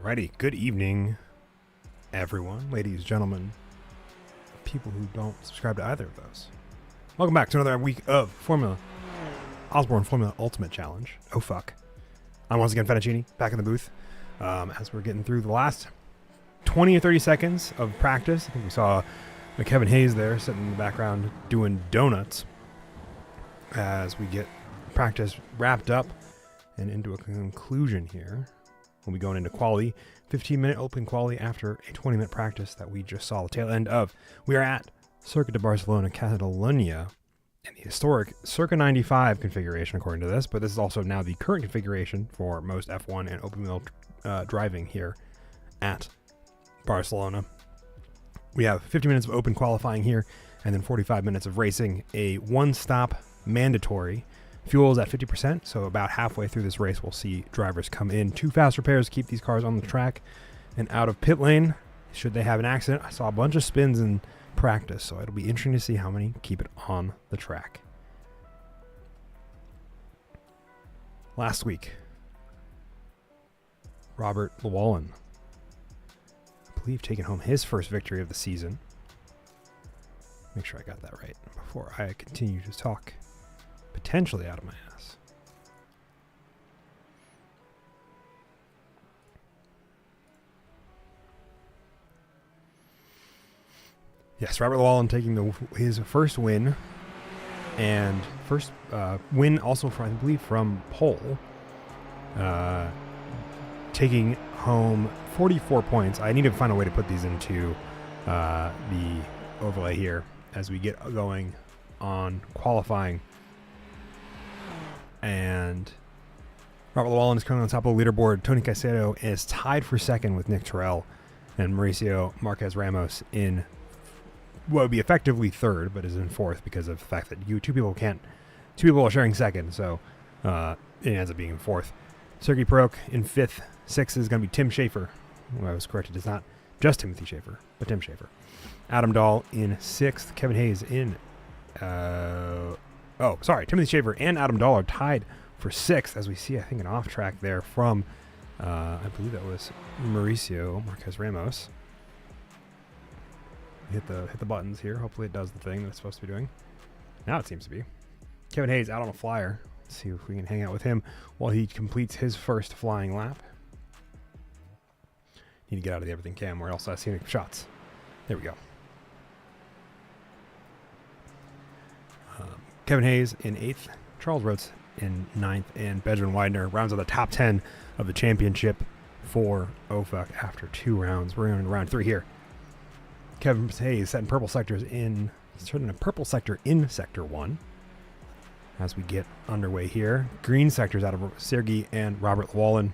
Alrighty, good evening, everyone, ladies, gentlemen, people who don't subscribe to either of those. Welcome back to another week of Osborne Formula Ultimate Challenge. OFUC. I'm once again Fettuccini, back in the booth, as we're getting through the last 20 or 30 seconds of practice. I think we saw Kevin Hayes there sitting in the background doing donuts as we get practice wrapped up and into a conclusion here. We'll be going into quali, 15-minute open quali after a 20-minute practice that we just saw the tail end of. We are at Circuit de Barcelona, Catalunya, in the historic Circa 95 configuration, according to this, but this is also now the current configuration for most F1 and open wheel driving here at Barcelona. We have 50 minutes of open qualifying here, and then 45 minutes of racing, a one-stop mandatory. Fuel is at 50%, so about halfway through this race, we'll see drivers come in. 2 fast repairs keep these cars on the track and out of pit lane should they have an accident. I saw a bunch of spins in practice, so it'll be interesting to see how many keep it on the track. Last week, Robert Llewellyn, I believe, taking home his first victory of the season. Make sure I got that right before I continue to talk potentially out of my ass. Yes, Robert Llewellyn taking his first win, and first win also from, I believe, from pole, taking home 44 points. I need to find a way to put these into the overlay here as we get going on qualifying. And Robert Llewellyn is currently on top of the leaderboard. Tony Caicedo is tied for second with Nick Terrell, and Mauricio Marquez Ramos in what would be effectively third, but is in fourth because of the fact that two people are sharing second, so it ends up being in fourth. Sergei Perok in fifth. Sixth is going to be Tim Schaefer. Well, I was corrected. It's not just Timothy Schaefer, but Tim Schaefer. Adam Dahl in sixth. Kevin Hayes in Timothy Schaefer and Adam Dahl are tied for sixth, as we see, I think, an off track there from, I believe that was Mauricio Marquez Ramos. Hit the buttons here. Hopefully it does the thing that it's supposed to be doing. Now it seems to be. Kevin Hayes out on a flyer. Let's see if we can hang out with him while he completes his first flying lap. Need to get out of the everything cam where else I see shots. There we go. Kevin Hayes in 8th, Charles Rhodes in 9th, and Benjamin Widener rounds out the top 10 of the championship for OFUC after 2 rounds. We're in round 3 here. Kevin Hayes setting purple sector in sector 1 as we get underway here. Green sectors out of Sergei and Robert Llewellyn.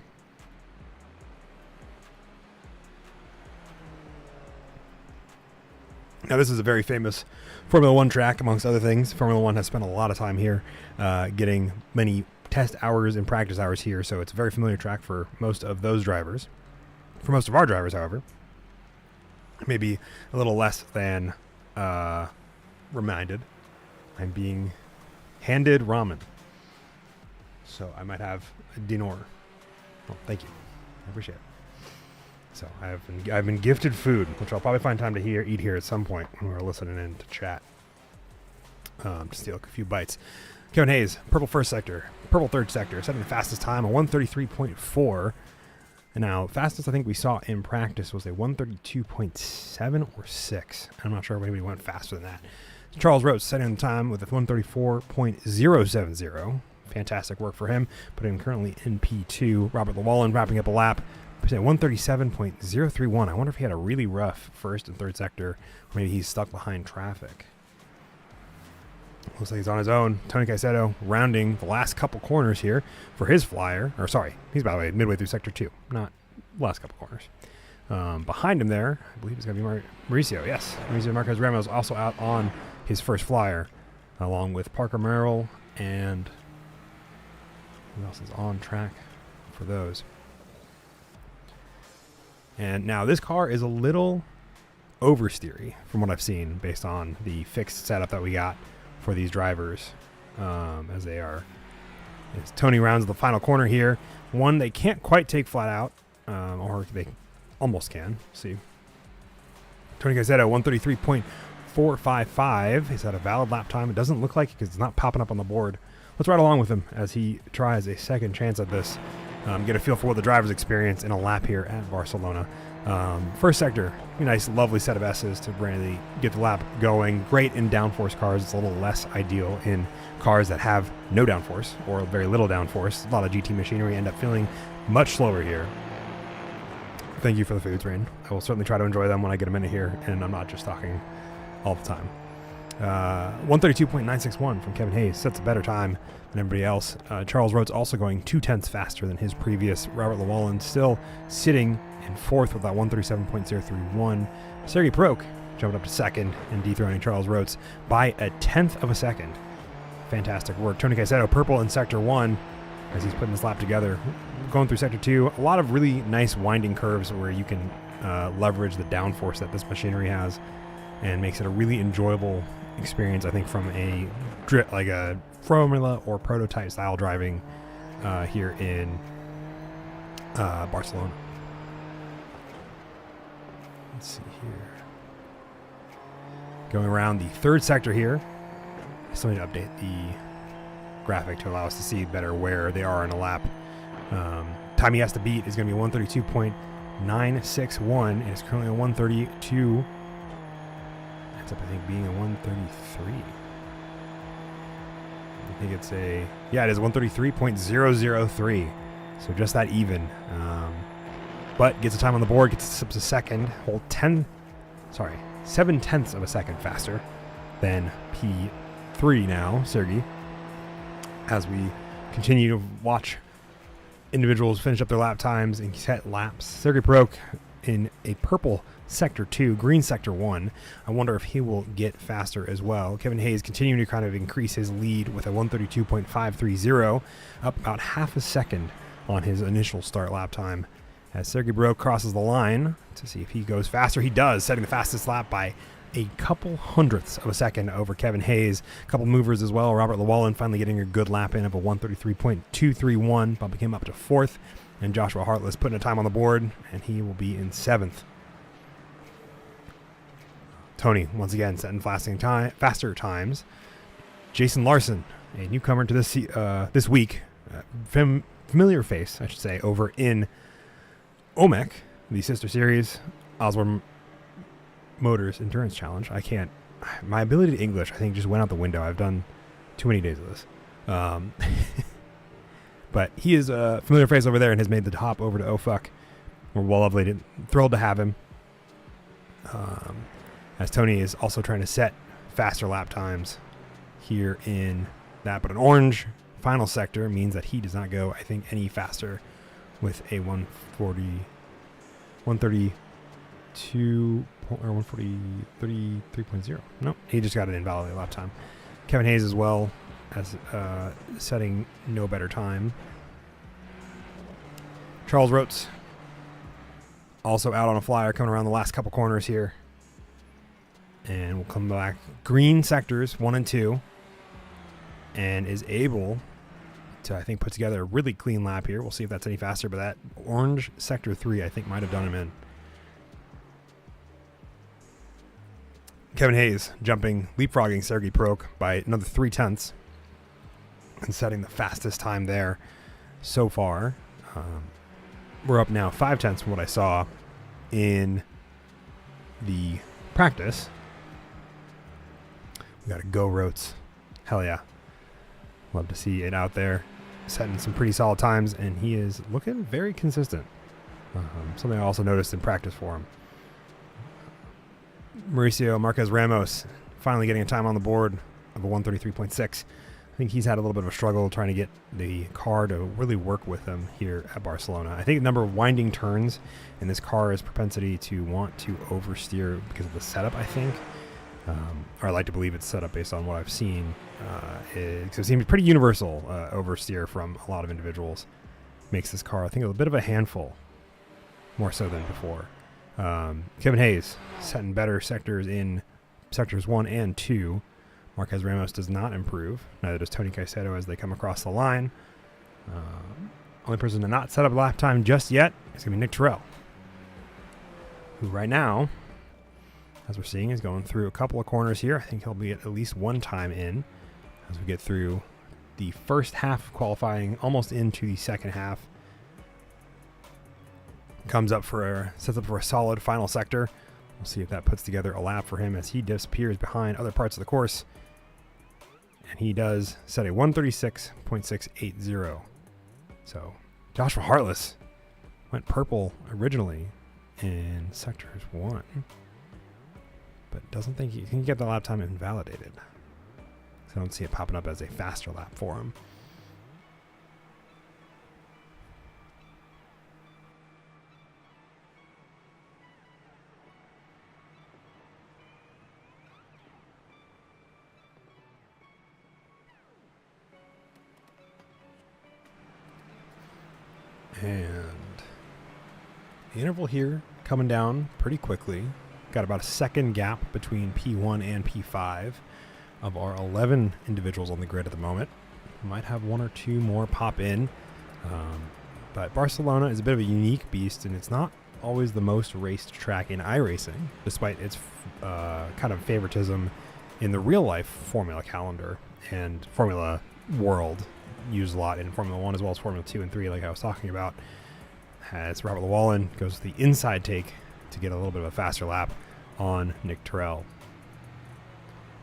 Now, this is a very famous Formula 1 track, amongst other things. Formula 1 has spent a lot of time here getting many test hours and practice hours here, so it's a very familiar track for most of those drivers. For most of our drivers, however, maybe a little less than reminded. I'm being handed ramen, so I might have a dinner. Oh, thank you. I appreciate it. So I've been gifted food, which I'll probably find time to eat here at some point when we're listening in to chat. To steal a few bites. Kevin Hayes, purple first sector, purple third sector, setting the fastest time, a 133.4. And now, fastest I think we saw in practice was a 132.7 or 6. I'm not sure if anybody went faster than that. Charles Rhodes setting the time with a 134.070. Fantastic work for him, putting him currently in P2. Robert Llewellyn wrapping up a lap. 137.031. I wonder if he had a really rough first and third sector, or maybe he's stuck behind traffic. Looks like he's on his own. Tony Caicedo rounding the last couple corners here for his flyer. Or sorry, he's by the way midway through sector 2, not last couple corners. Behind him there, I believe it's going to be Mauricio. Yes, Mauricio Marquez Ramos also out on his first flyer, along with Parker Merrill and who else is on track for those. And now this car is a little oversteery from what I've seen based on the fixed setup that we got for these drivers as they are. As Tony rounds the final corner here. One they can't quite take flat out or they almost can. See. Tony Caicedo, 133.455. He's had a valid lap time. It doesn't look like it because it's not popping up on the board. Let's ride along with him as he tries a second chance at this. Get a feel for what the drivers experience in a lap here at Barcelona. First sector, a nice, lovely set of S's to really get the lap going. Great in downforce cars. It's a little less ideal in cars that have no downforce or very little downforce. A lot of GT machinery end up feeling much slower here. Thank you for the foods, Rain. I will certainly try to enjoy them when I get a minute here, and I'm not just talking all the time. 132.961 from Kevin Hayes sets a better time than everybody else. Charles Rhodes also going 0.2 faster than his previous. Robert Llewellyn still sitting in fourth with that 137.031. Sergei Prok jumping up to second and dethroning Charles Rhodes by 1/10 of a second. Fantastic work. Tony Caicedo, purple in sector 1 as he's putting this lap together. Going through sector 2, a lot of really nice winding curves where you can leverage the downforce that this machinery has and makes it a really enjoyable experience, I think, from a formula or prototype style driving here in Barcelona. Let's see here. Going around the third sector here. I still need to update the graphic to allow us to see better where they are in a lap. Time he has to beat is going to be 132.961, and it's currently a 132. Ends up, I think, being a 133. I think it's it is 133.003. So just that even. But gets a time on the board, gets up to second, 7/10 of a second faster than P3 now, Sergei. As we continue to watch individuals finish up their lap times and set laps. Sergei Prok in a purple sector 2, green sector 1. I wonder if he will get faster as well. Kevin Hayes continuing to kind of increase his lead with a 132.530, up about half a second on his initial start lap time. As Sergei Prok crosses the line to see if he goes faster, he does, setting the fastest lap by a couple hundredths of a second over Kevin Hayes. A couple movers as well. Robert Llewellyn finally getting a good lap in of a 133.231, bumping him up to fourth. And Joshua Hartless putting a time on the board, and he will be in seventh. Tony, once again, setting faster times. Jason Larson, a newcomer to this week. Familiar face, I should say, over in OMEC, the sister series, Osborne Motors Endurance Challenge. My ability to English, I think, just went out the window. I've done too many days of this. But he is a familiar face over there and has made the hop over to OFUC. We're thrilled to have him. As Tony is also trying to set faster lap times here in that. But an orange final sector means that he does not go, I think, any faster with a 132 or 133.0. No, he just got an invalid lap time. Kevin Hayes as well as setting no better time. Charles Rhodes also out on a flyer coming around the last couple corners here. And we'll come back. Green sectors 1 and 2. And is able to, I think, put together a really clean lap here. We'll see if that's any faster. But that orange sector 3, I think, might have done him in. Kevin Hayes leapfrogging Sergei Prok by another 0.3 and setting the fastest time there so far. We're up now 0.5 from what I saw in the practice. We got to go, Rotes. Hell yeah. Love to see it out there. Setting some pretty solid times, and he is looking very consistent. Something I also noticed in practice for him. Mauricio Marquez Ramos finally getting a time on the board of a 133.6. I think he's had a little bit of a struggle trying to get the car to really work with him here at Barcelona. I think the number of winding turns in this car is propensity to want to oversteer because of the setup, I think. Or I like to believe it's set up based on what I've seen. It seems pretty universal oversteer from a lot of individuals. Makes this car, I think, a bit of a handful, more so than before. Kevin Hayes setting better sectors in sectors 1 and 2. Marquez Ramos does not improve. Neither does Tony Caicedo as they come across the line. Only person to not set up a lap time just yet is going to be Nick Terrell, who right now, as we're seeing, is going through a couple of corners here. I think he'll be at least one time in as we get through the first half of qualifying, almost into the second half. Sets up for a solid final sector. We'll see if that puts together a lap for him as he disappears behind other parts of the course. And he does set a 136.680. So Joshua Hartless went purple originally in sectors 1, but doesn't think he can get the lap time invalidated. So I don't see it popping up as a faster lap for him. And the interval here coming down pretty quickly. Got about a second gap between P1 and P5 of our 11 individuals on the grid at the moment. Might have one or two more pop in. But Barcelona is a bit of a unique beast, and it's not always the most raced track in iRacing, despite its kind of favoritism in the real-life Formula calendar and Formula world. Used a lot in Formula 1 as well as Formula 2 and 3, like I was talking about. As Robert Llewellyn goes to the inside take to get a little bit of a faster lap on Nick Terrell.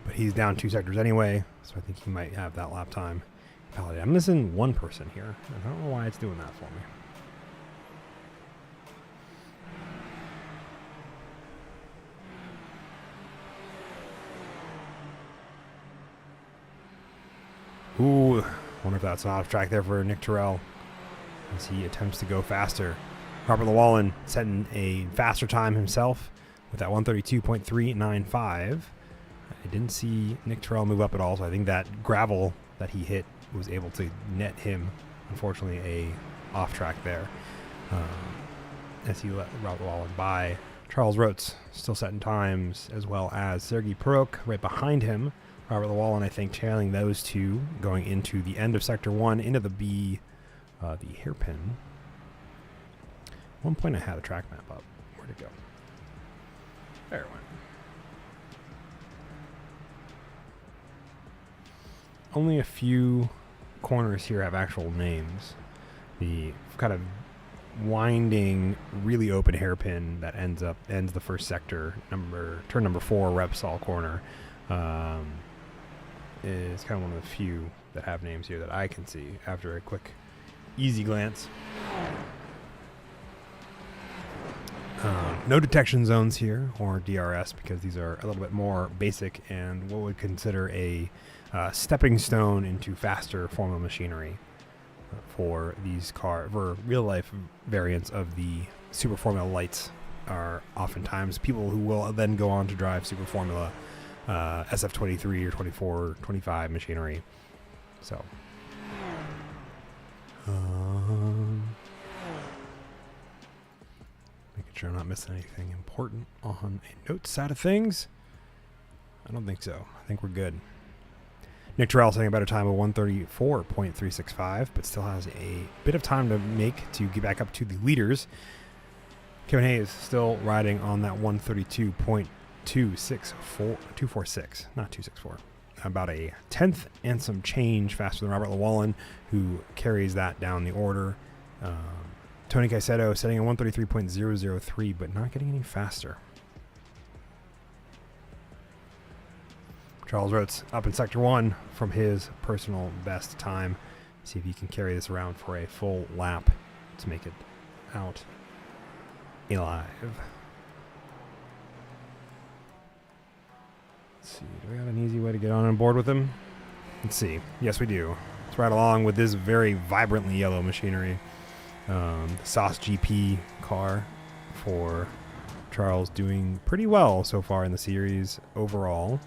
But he's down 2 sectors anyway, so I think he might have that lap time validated. I'm missing one person here. I don't know why it's doing that for me. Ooh, wonder if that's an off track there for Nick Terrell as he attempts to go faster. Robert Llewellyn setting a faster time himself with that 132.395. I didn't see Nick Terrell move up at all, so I think that gravel that he hit was able to net him, unfortunately, a off track there. As he let Robert Llewellyn by. Charles Rotes still setting times, as well as Sergei Peruk right behind him. Robert Llewellyn, I think, trailing those two going into the end of Sector 1, into the hairpin. At one point I had a track map up. Where'd it go? There it went. Only a few corners here have actual names. The kind of winding, really open hairpin that ends the first sector, turn number 4, Repsol corner, is kind of one of the few that have names here that I can see after a quick, easy glance. No detection zones here, or DRS, because these are a little bit more basic and what would consider a stepping stone into faster Formula machinery for these for real-life variants of the Super Formula Lights. Are oftentimes people who will then go on to drive Super Formula SF23 or 24 or 25 machinery. So making sure I'm not missing anything important on a note side of things. I don't think so. I think we're good. Nick Terrell setting a better time of 134.365, but still has a bit of time to make to get back up to the leaders. Kevin Hayes still riding on that 132.246, not 264. About a tenth and some change faster than Robert Llewellyn, who carries that down the order. Tony Caicedo setting a 133.003, but not getting any faster. Charles Rotes up in Sector 1 from his personal best time. See if he can carry this around for a full lap to make it out alive. Let's see, do we have an easy way to get on board with him? Let's see. Yes, we do. Let's ride along with this very vibrantly yellow machinery. The Sauce GP car for Charles doing pretty well so far in the series overall.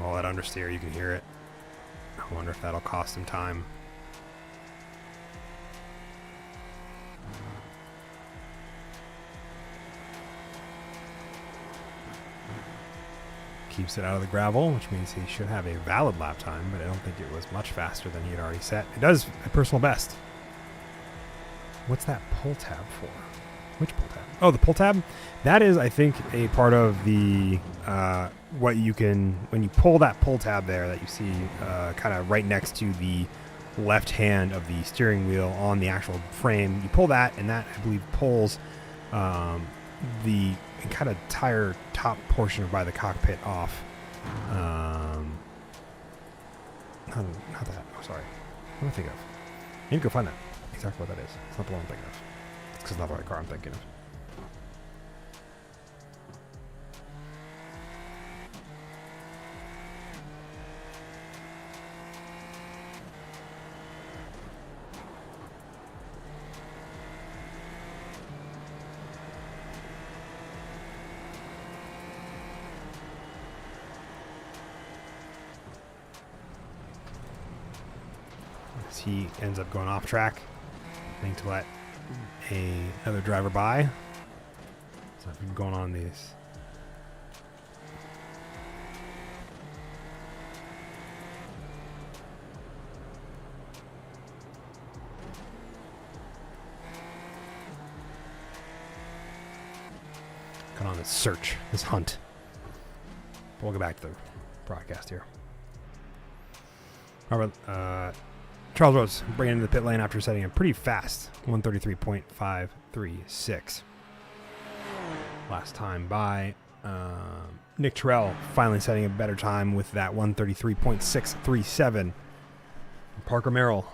All that understeer, you can hear it. I wonder if that'll cost him time. keeps it out of the gravel, which means he should have a valid lap time, but I don't think it was much faster than he had already set. It does a personal best. What's that pull tab for? Which pull tab? Oh, the pull tab? That is, I think, a part of the, what you can, when you pull that pull tab there that you see kind of right next to the left hand of the steering wheel on the actual frame, you pull that, and that, I believe, pulls the kind of tire top portion by the cockpit off. Not that. Oh, sorry. What am I thinking of? I need to go find that. Exactly what that is. It's not the one I'm thinking of. It's because it's not the right car I'm thinking of. He ends up going off track, I think, to let another driver by. So I've been going on these. Going on this search, this hunt. But we'll go back to the broadcast here. Robert, Charles Rhodes bringing into the pit lane after setting a pretty fast 133.536. Last time by. Nick Terrell finally setting a better time with that 133.637. Parker Merrill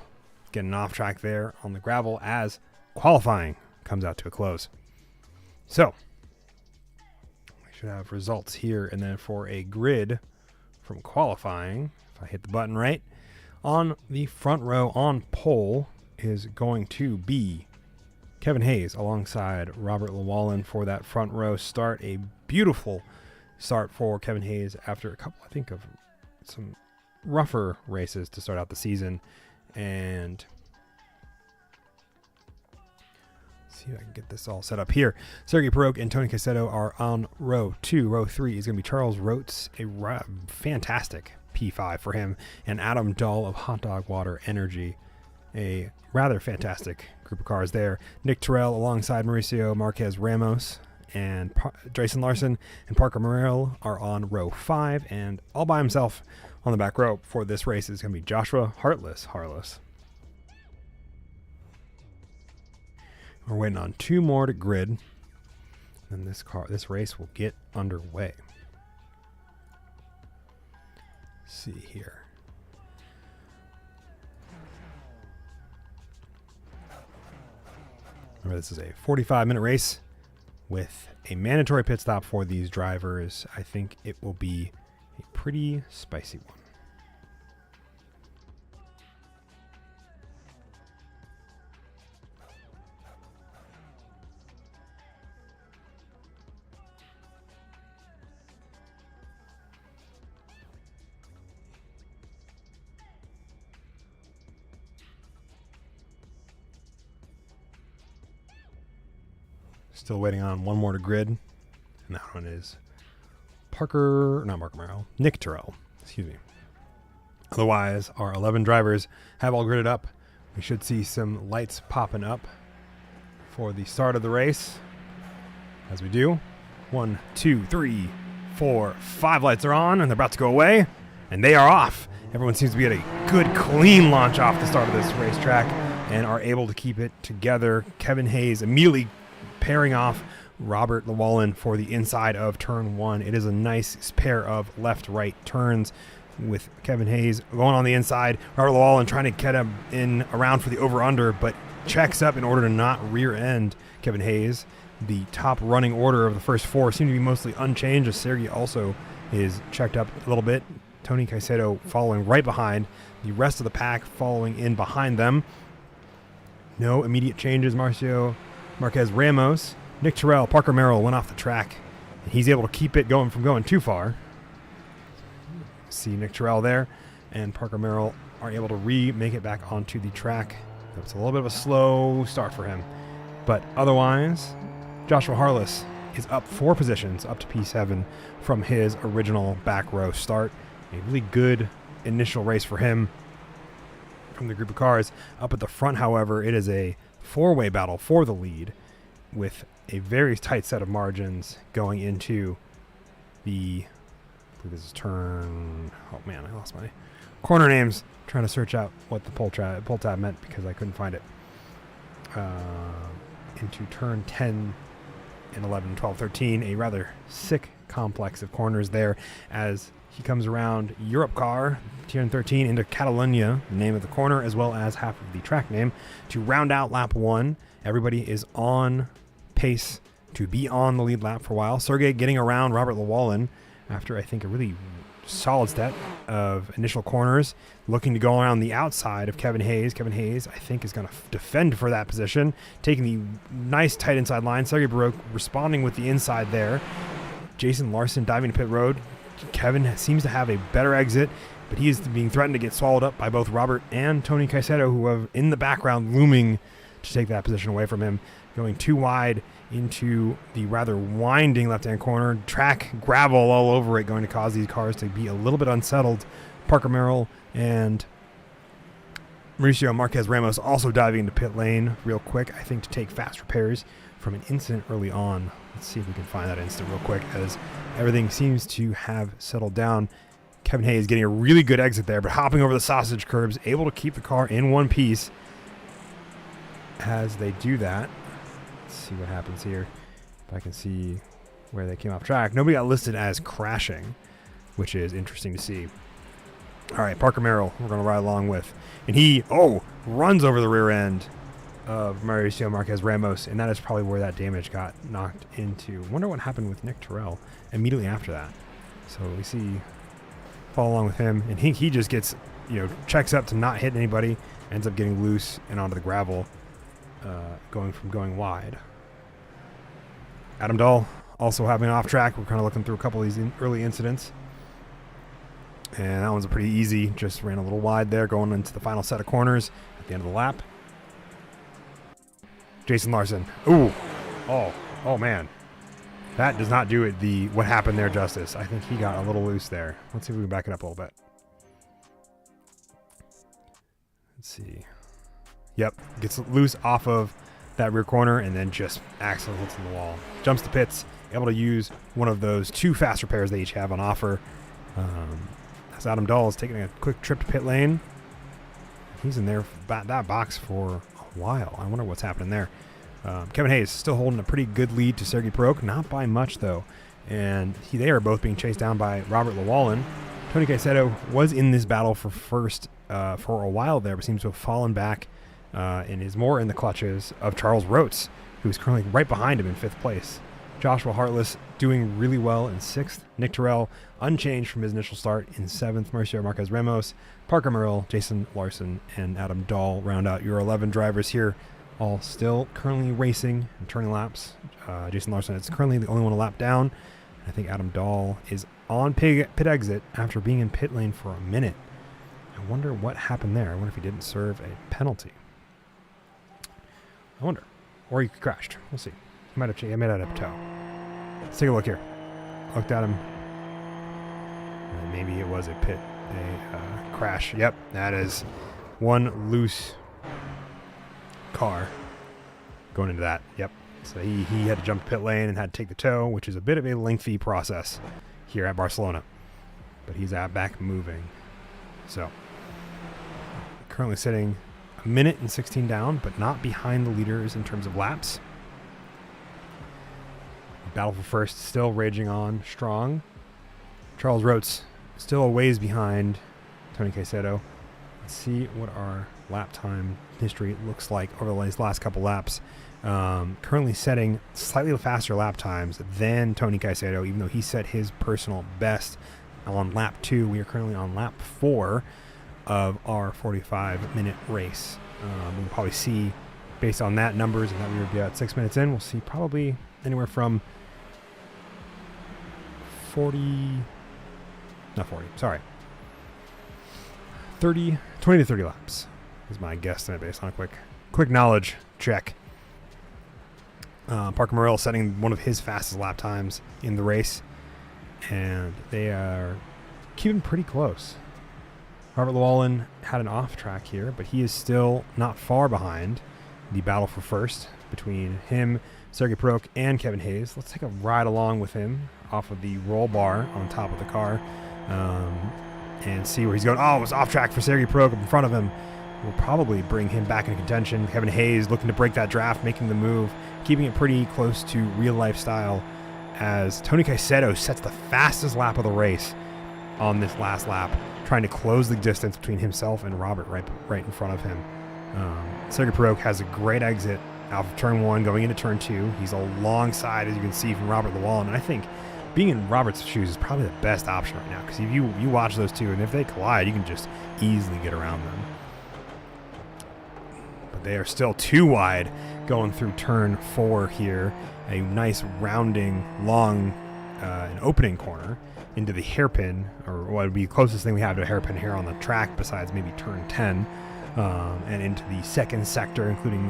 getting off track there on the gravel as qualifying comes out to a close. So, we should have results here, and then for a grid from qualifying, if I hit the button right, on the front row on pole is going to be Kevin Hayes alongside Robert Llewellyn for that front row start. A beautiful start for Kevin Hayes after a couple, I think, of some rougher races to start out the season. And let's see if I can get this all set up here. Sergey Perok and Tony Caicedo are on row 2. Row 3 is going to be Charles Rotes, a fantastic P5 for him, and Adam Dahl of Hot Dog Water Energy. A rather fantastic group of cars there. Nick Terrell alongside Mauricio Marquez Ramos and Jason Larson and Parker Morrell are on row 5, and all by himself on the back row for this race is going to be Joshua Harless. We're waiting on 2 more to grid, and this race will get underway. See here. Remember, this is a 45-minute race with a mandatory pit stop for these drivers. I think it will be a pretty spicy one. Still waiting on one more to grid, and that one is Nick Terrell, excuse me. Otherwise, our 11 drivers have all gridded up. We should see some lights popping up for the start of the race. As we do, 1, 2, 3, 4, 5 lights are on, and they're about to go away, and they are off. Everyone seems to be at a good, clean launch off the start of this racetrack and are able to keep it together. Kevin Hayes immediately pairing off Robert Llewellyn for the inside of turn 1. It is a nice pair of left-right turns with Kevin Hayes going on the inside. Robert Llewellyn trying to get him in around for the over-under, but checks up in order to not rear-end Kevin Hayes. The top running order of the first 4 seem to be mostly unchanged, as Sergey also is checked up a little bit. Tony Caicedo following right behind. The rest of the pack following in behind them. No immediate changes. Mauricio Marquez Ramos, Nick Terrell, Parker Merrill went off the track, and he's able to keep it going from going too far. See Nick Terrell there, and Parker Merrill are able to make it back onto the track. It's a little bit of a slow start for him, but otherwise, Joshua Harless is up 4 positions, up to P7 from his original back row start. A really good initial race for him from the group of cars. Up at the front, however, it is a 4-way battle for the lead with a very tight set of margins going into the, I believe this is turn, oh man, I lost my corner names trying to search out what the pull tab meant because I couldn't find it. Into turn 10 and 11, 12, 13, a rather sick complex of corners there as he comes around Europe car, turn 13, into Catalunya, the name of the corner, as well as half of the track name, to round out lap 1. Everybody is on pace to be on the lead lap for a while. Sergey getting around Robert Llewellyn after, I think, a really solid set of initial corners, looking to go around the outside of Kevin Hayes. Kevin Hayes, I think, is going to defend for that position, taking the nice tight inside line. Sergey Baroque responding with the inside there. Jason Larson diving to pit road. Kevin seems to have a better exit, but he is being threatened to get swallowed up by both Robert and Tony Caicedo, who have in the background looming to take that position away from him. Going too wide into the rather winding left-hand corner. Track gravel all over it, going to cause these cars to be a little bit unsettled. Parker Merrill and Mauricio Marquez Ramos also diving into pit lane real quick, I think, to take fast repairs from an incident early on. Let's see if we can find that incident real quick as everything seems to have settled down. Kevin Hayes getting a really good exit there, but hopping over the sausage curbs, able to keep the car in one piece as they do that. Let's see what happens here. If I can see where they came off track. Nobody got listed as crashing, which is interesting to see. All right, Parker Merrill, we're going to ride along with. And he, runs over the rear end of Mauricio Marquez Ramos, and that is probably where that damage got knocked into. Wonder what happened with Nick Terrell immediately after that. So we see, follow along with him, and he just gets, checks up to not hit anybody, ends up getting loose and onto the gravel, going wide. Adam Dahl also having an off track. We're kind of looking through a couple of these early incidents. And that one's pretty easy. Just ran a little wide there going into the final set of corners at the end of the lap. Jason Larson. Oh man. That does not do it what happened there justice. I think he got a little loose there. Let's see if we can back it up a little bit. Let's see. Yep, gets loose off of that rear corner and then just accidentally hits in the wall. Jumps to pits, able to use one of those 2 fast repairs they each have on offer. As Adam Dahl is taking a quick trip to pit lane. He's in there that box for a while. I wonder what's happening there. Kevin Hayes still holding a pretty good lead to Sergey Baroque, not by much though. And they are both being chased down by Robert Llewellyn. Tony Caicedo was in this battle for first for a while there, but seems to have fallen back and is more in the clutches of Charles Rotes, who is currently right behind him in 5th place. Joshua Hartless doing really well in 6th. Nick Terrell unchanged from his initial start in 7th. Mauricio Marquez Ramos, Parker Merrill, Jason Larson, and Adam Dahl round out your 11 drivers here, all still currently racing and turning laps. Jason Larson is currently the only one a lap down. I think Adam Dahl is on pit exit after being in pit lane for a minute. I wonder what happened there. I wonder if he didn't serve a penalty. I wonder. Or he crashed. We'll see. He might have a toe. Let's take a look here. Looked at him. And maybe it was a crash. Yep, that is one loose car going into that. Yep. So he had to jump to pit lane and had to take the tow, which is a bit of a lengthy process here at Barcelona. But he's back moving. So currently sitting a minute and 16 down, but not behind the leaders in terms of laps. Battle for first still raging on strong. Charles Rotes still a ways behind Tony Caicedo. Let's see what our lap time history looks like over these last couple laps. Currently setting slightly faster lap times than Tony Caicedo, even though he set his personal best on lap 2. We are currently on lap 4 of our 45-minute race. We'll probably see, based on that numbers, and that we would be at 6 minutes in, we'll see probably anywhere from 20 to 30 laps is my guesstimate based on a quick knowledge check. Parker Morrell setting one of his fastest lap times in the race, and they are keeping pretty close. Robert Llewellyn had an off track here, but he is still not far behind the battle for first between him, Sergey Peruk, and Kevin Hayes. Let's take a ride along with him off of the roll bar on top of the car and see where he's going. Oh, it was off track for Sergey Peruk in front of him. Will probably bring him back into contention. Kevin Hayes looking to break that draft, making the move, keeping it pretty close to real life style as Tony Caicedo sets the fastest lap of the race on this last lap, trying to close the distance between himself and Robert right in front of him. Sergey Peruk has a great exit out of turn 1 going into turn 2. He's alongside, as you can see, from Robert Llewellyn, and I think being in Robert's shoes is probably the best option right now, because if you watch those two, and if they collide, you can just easily get around them. But they are still too wide going through turn 4 here. A nice rounding, long, an opening corner into the hairpin, or what would be the closest thing we have to a hairpin here on the track besides maybe turn 10, and into the second sector, including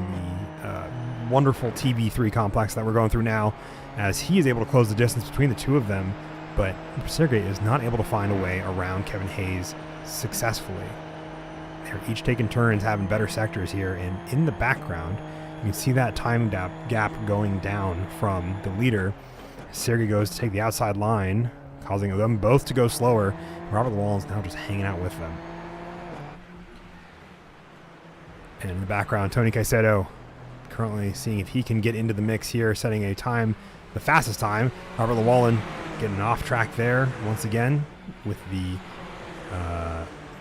the wonderful TV3 complex that we're going through now, as he is able to close the distance between the two of them, but Sergey is not able to find a way around Kevin Hayes successfully. They're each taking turns having better sectors here, and in the background you can see that time gap going down from the leader. Sergey goes to take the outside line, causing them both to go slower. Robert Llewellyn is now just hanging out with them. And in the background, Tony Caicedo currently seeing if he can get into the mix here, setting a time, the fastest time. Robert Llewellyn getting off track there once again with the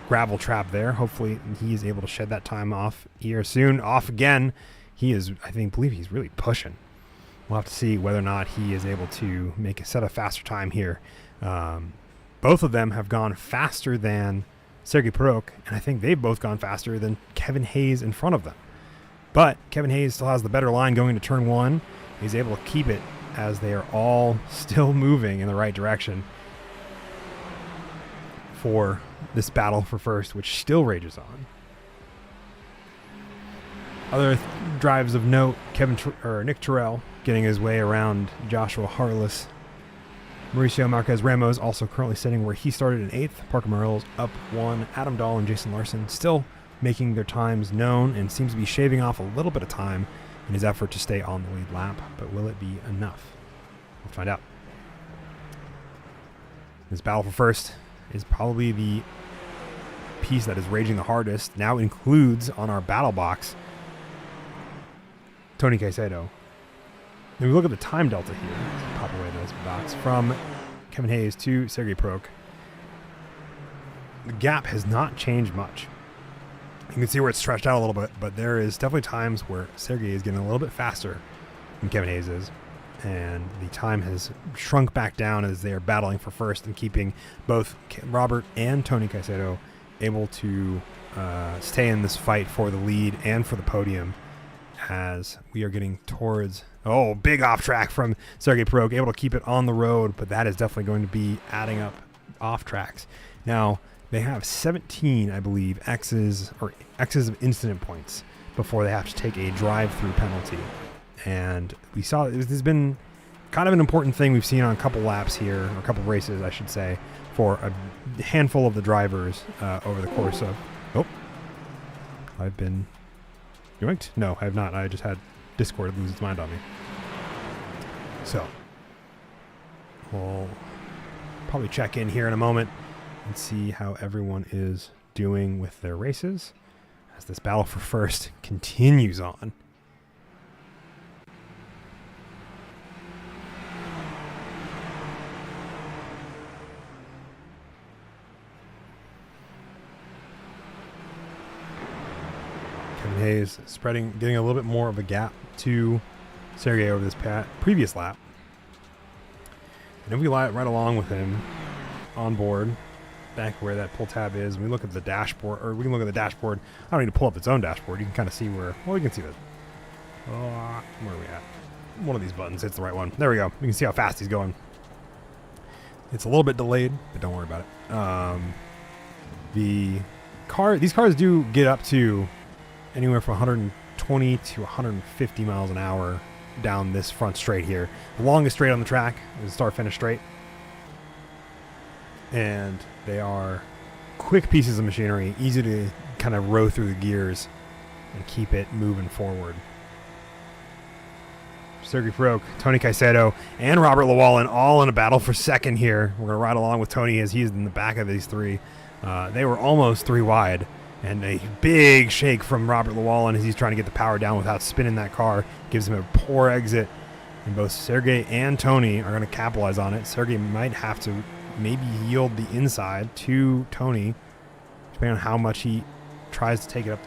gravel trap there. Hopefully he is able to shed that time off here soon. Off again. He is, believe he's really pushing. We'll have to see whether or not he is able to set a faster time here. Both of them have gone faster than Sergey Peruk, and I think they've both gone faster than Kevin Hayes in front of them. But Kevin Hayes still has the better line going into turn 1. He's able to keep it as they are all still moving in the right direction for this battle for first, which still rages on. Other drives of note, Nick Terrell getting his way around Joshua Harless. Mauricio Marquez Ramos also currently sitting where he started in 8th. Parker Morrell's up 1. Adam Dahl and Jason Larson still making their times known and seems to be shaving off a little bit of time in his effort to stay on the lead lap. But will it be enough? We'll find out. This battle for first is probably the piece that is raging the hardest. Now includes on our battle box Tony Caicedo. When we look at the time delta here, let's pop away this box, from Kevin Hayes to Sergey Peruk, the gap has not changed much. You can see where it's stretched out a little bit, but there is definitely times where Sergey is getting a little bit faster than Kevin Hayes is, and the time has shrunk back down as they are battling for first and keeping both Robert and Tony Caicedo able to stay in this fight for the lead and for the podium as we are getting towards, big off track from Sergey Peruk, able to keep it on the road, but that is definitely going to be adding up off tracks. Now, they have 17, I believe, X's of incident points before they have to take a drive-through penalty. And we saw this has been kind of an important thing we've seen on a couple laps here, or a couple races, I should say, for a handful of the drivers over the course of... I've been yoinked? No, I have not. I just had Discord lose its mind on me. So, we'll probably check in here in a moment and see how everyone is doing with their races as this battle for first continues on. Kevin Hayes getting a little bit more of a gap to Sergey over this previous lap. And then we right along with him on board, back where that pull tab is. And we look at the dashboard, or we can look at the dashboard. I don't need to pull up its own dashboard. You can kind of see where, you can see that. Where are we at? One of these buttons hits the right one. There we go. You can see how fast he's going. It's a little bit delayed, but don't worry about it. These cars do get up to anywhere from 120 to 150 miles an hour down this front straight here. The longest straight on the track is start-finish straight. And they are quick pieces of machinery, easy to kind of row through the gears and keep it moving forward. Sergey Peruk, Tony Caicedo, and Robert Llewellyn all in a battle for second here. We're going to ride along with Tony as he's in the back of these three. They were almost 3 wide, and a big shake from Robert Llewellyn as he's trying to get the power down without spinning that car. Gives him a poor exit, and both Sergey and Tony are going to capitalize on it. Sergey might have to maybe yield the inside to Tony, depending on how much he tries to take it up.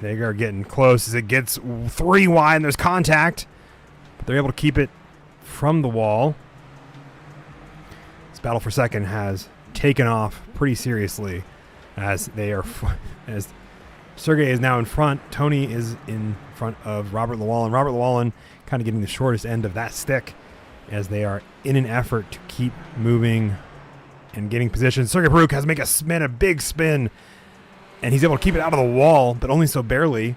They are getting close as it gets 3 wide and there's contact, but they're able to keep it from the wall. This battle for second has taken off pretty seriously as they are, as Sergey is now in front. Tony is in front of Robert Llewellyn. Robert Llewellyn kind of getting the shortest end of that stick as they are in an effort to keep moving and getting position. Sergey Peruk has to make a big spin, and he's able to keep it out of the wall, but only so barely.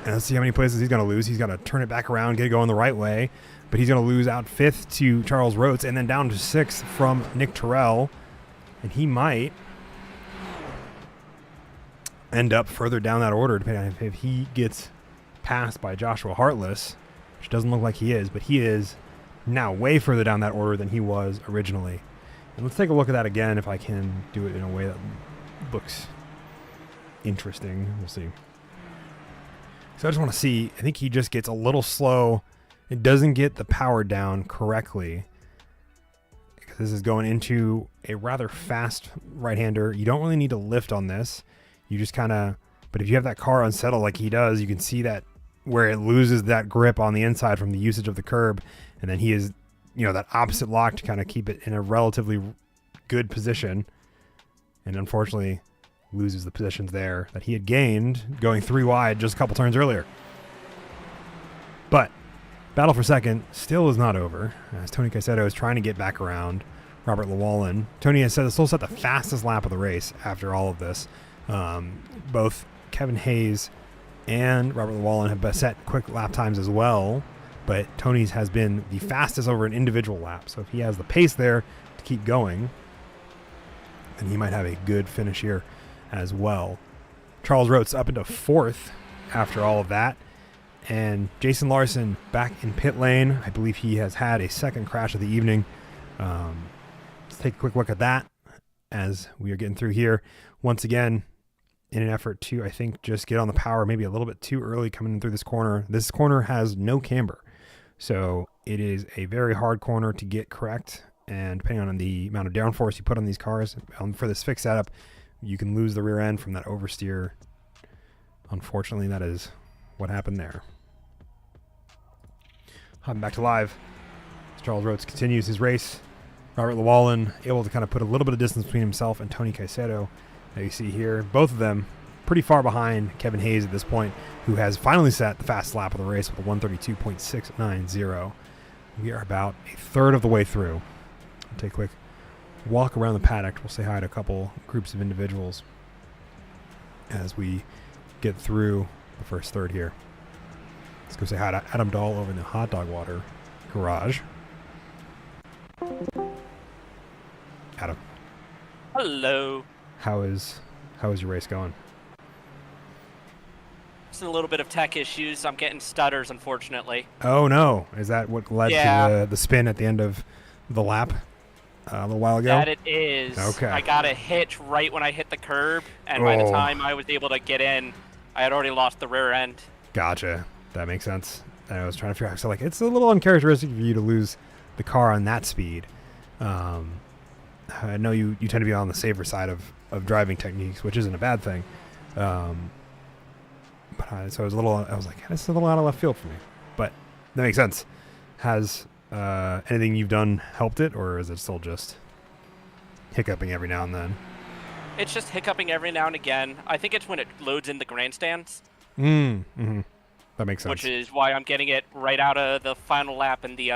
And let's see how many places he's going to lose. He's got to turn it back around, get it going the right way. But he's going to lose out 5th to Charles Rotes, and then down to 6th from Nick Terrell. And he might end up further down that order, depending on if he gets passed by Joshua Hartless, which doesn't look like he is, but he is now way further down that order than he was originally. And let's take a look at that again if I can do it in a way that looks interesting. We'll see. So I just want to see. I think he just gets a little slow. It doesn't get the power down correctly, because this is going into a rather fast right-hander. You don't really need to lift on this. You just kind of, but if you have that car unsettled like he does, you can see that where it loses that grip on the inside from the usage of the curb. And then he is, that opposite lock to kind of keep it in a relatively good position. And unfortunately loses the positions there that he had gained going 3 wide just a couple turns earlier. But battle for second still is not over, as Tony Caicedo is trying to get back around Robert Llewellyn. Tony has said still set the fastest lap of the race after all of this. Both Kevin Hayes and Robert Llewellyn have set quick lap times as well, but Tony's has been the fastest over an individual lap. So if he has the pace there to keep going, then he might have a good finish here as well. Charles Rotes up into 4th after all of that. And Jason Larson back in pit lane. I believe he has had a second crash of the evening. Let's take a quick look at that as we are getting through here. Once again, in an effort to, I think, just get on the power maybe a little bit too early coming in through this corner. This corner has no camber, so it is a very hard corner to get correct. And depending on the amount of downforce you put on these cars for this fixed setup, you can lose the rear end from that oversteer. Unfortunately, that is what happened there. Hopping back to live. As Charles Rotes continues his race. Robert Llewellyn able to kind of put a little bit of distance between himself and Tony Caicedo. Now you see here, both of them pretty far behind Kevin Hayes at this point, who has finally set the fast lap of the race with a 132.690. We are about a third of the way through. We'll take a quick walk around the paddock. We'll say hi to a couple groups of individuals as we get through the first third here. Let's go say hi to Adam Dahl over in the hot dog water garage. Adam. Hello. How is your race going? Just a little bit of tech issues. I'm getting stutters, unfortunately. Oh no! Is that what led to the spin at the end of the lap a little while ago? That it is. Okay. I got a hitch right when I hit the curb, and by the time I was able to get in, I had already lost the rear end. Gotcha. That makes sense. I was trying to figure out. So it's a little uncharacteristic for you to lose the car on that speed. I know you tend to be on the safer side of driving techniques, which isn't a bad thing. So I was like, this is a little out of left field for me. But that makes sense. Has anything you've done helped it, or is it still just hiccuping every now and then? It's just hiccuping every now and again. I think it's when it loads in the grandstands. Mm-hmm. That makes sense. Which is why I'm getting it right out of the final lap in the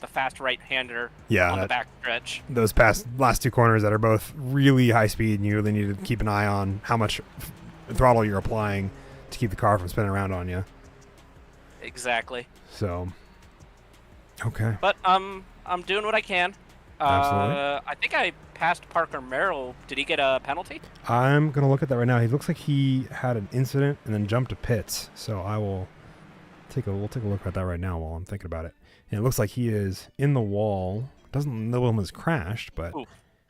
fast right-hander on the back stretch. Those last 2 corners that are both really high speed, and you really need to keep an eye on how much throttle you're applying to keep the car from spinning around on you. Exactly. So, okay. But I'm doing what I can. Absolutely. I think I passed Parker Merrill. Did he get a penalty? I'm going to look at that right now. He looks like he had an incident and then jumped to pits. So we'll take a look at that right now while I'm thinking about it. And it looks like he is in the wall. Doesn't know him has crashed, but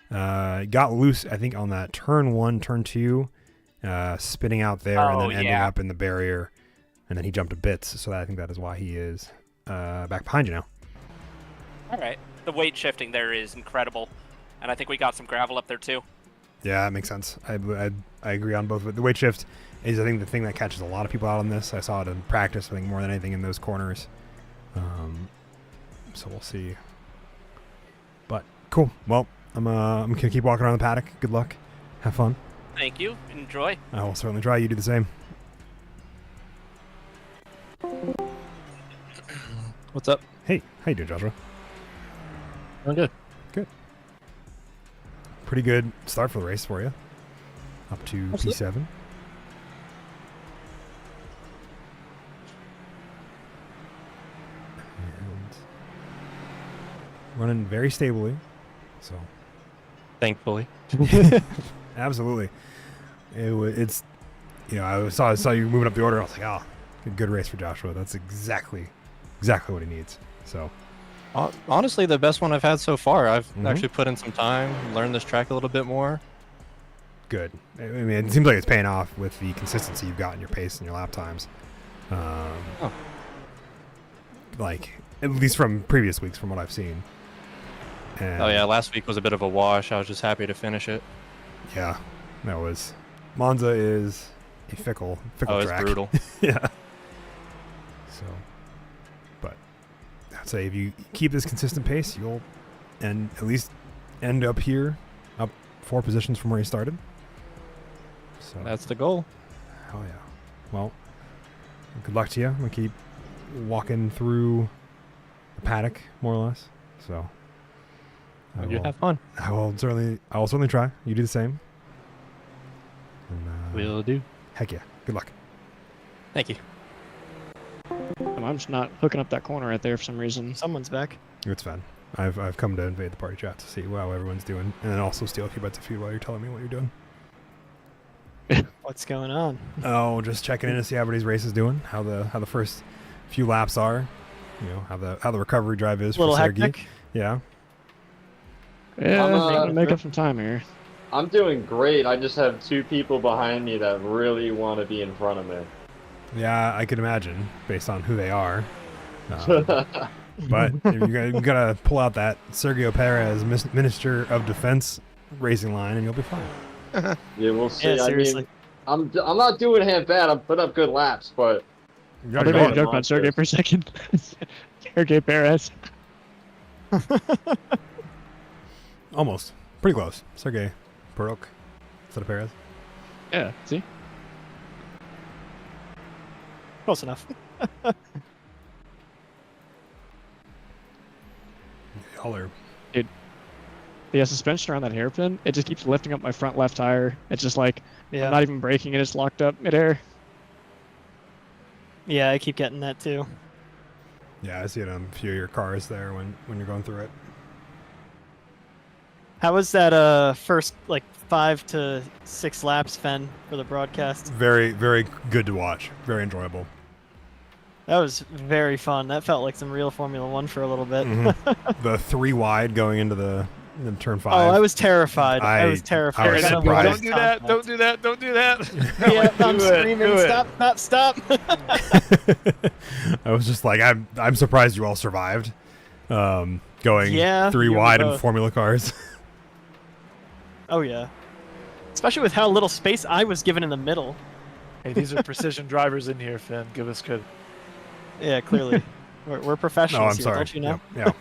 got loose, I think, on that turn 1, turn 2, spinning out there and then ending up in the barrier. And then he jumped to bits. So I think that is why he is back behind you now. All right. The weight shifting there is incredible. And I think we got some gravel up there too. Yeah, that makes sense. I agree on both. The weight shift is, I think, the thing that catches a lot of people out on this. I saw it in practice, I think, more than anything in those corners. So we'll see. But cool. Well, I'm gonna keep walking around the paddock. Good luck. Have fun. Thank you. Enjoy. I will certainly try. You do the same. What's up? Hey, how you doing, Joshua? I'm good. Good. Pretty good start for the race for you. Up to P7. And running very stably. So. Thankfully. Absolutely. It's, I saw you moving up the order. I was like, oh, good race for Joshua. That's exactly what he needs. So. Honestly, the best one I've had so far. I've actually put in some time, learned this track a little bit more. Good. I mean, it seems like it's paying off with the consistency you've got in your pace and your lap times. Like, at least from previous weeks, from what I've seen. And oh yeah, last week was a bit of a wash. I was just happy to finish it. Yeah, that was. Monza is a fickle track. It's brutal. Yeah. So, but I'd say if you keep this consistent pace, you'll at least end up here, up 4 positions from where you started. So that's the goal. Oh yeah. Well, good luck to you. I'm gonna keep walking through the paddock, more or less. So. You have fun. I will certainly try. You do the same. And, will do. Heck yeah. Good luck. Thank you. I'm just not hooking up that corner right there for some reason. Someone's back. It's fine. I've come to invade the party chat to see how everyone's doing, and then also steal a few bites of food while you're telling me what you're doing. What's going on? Oh, just checking in to see how everybody's race is doing, how the first few laps are, how the recovery drive is. A little for Sergey. hectic. Yeah. Yeah, I'm gonna make up some time here. I'm doing great. I just have 2 people behind me that really want to be in front of me. Yeah, I could imagine based on who they are. But you gotta pull out that Sergio Perez, Minister of Defense racing line, and you'll be fine. Yeah, we'll see. Yeah, seriously. I mean, I'm not doing half bad. I'm putting up good laps, but I think I joke about Sergey for a second. Sergey Perez. Almost. Pretty close. Sergey Perok instead of Perez. Yeah, see? Close enough. Y'all are... Dude, the suspension around that hairpin, it just keeps lifting up my front left tire. It's just like, I'm not even braking, it is locked up midair. Yeah, I keep getting that too. Yeah, I see it on a few of your cars there when you're going through it. How was that first 5 to 6 laps, Fen, for the broadcast? Very, very good to watch. Very enjoyable. That was very fun. That felt like some real Formula 1 for a little bit. The 3 wide going into turn 5. Oh, I was terrified. I was terrified. I was surprised. Don't do that. Don't do that. Don't do that. Yeah, I'm screaming, stop. I was just like, I'm surprised you all survived. Going 3 wide in Formula cars. Oh, yeah. Especially with how little space I was given in the middle. Hey, these are precision drivers in here, Finn. Give us good. Yeah, clearly. We're professionals No, I'm here, sorry. don't you know? Yeah.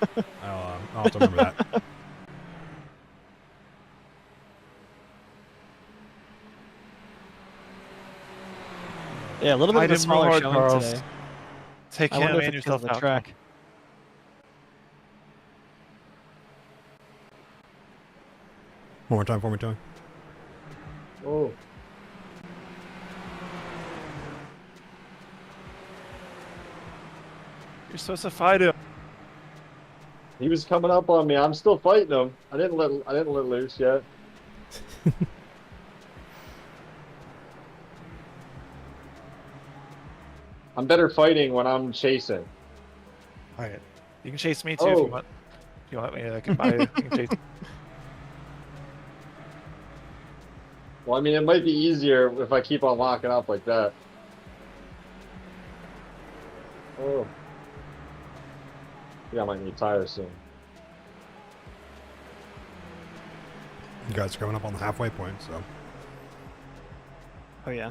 I'll have to remember that. Yeah, a little bit of a Hide him smaller hard, showing Charles. today. Take I him wonder if and it's because yourself of the out. track. One more time for me, Tony. oh, You're supposed to fight him. He was coming up on me. I'm still fighting him. I didn't let loose yet. I'm better fighting when I'm chasing. All right. You can chase me too if you want. If you want me, I can buy you. You can chase. Well, I mean, it might be easier if I keep on locking up like that. Oh. Yeah, I might need tires soon. You guys are coming up on the halfway point, so. Oh yeah.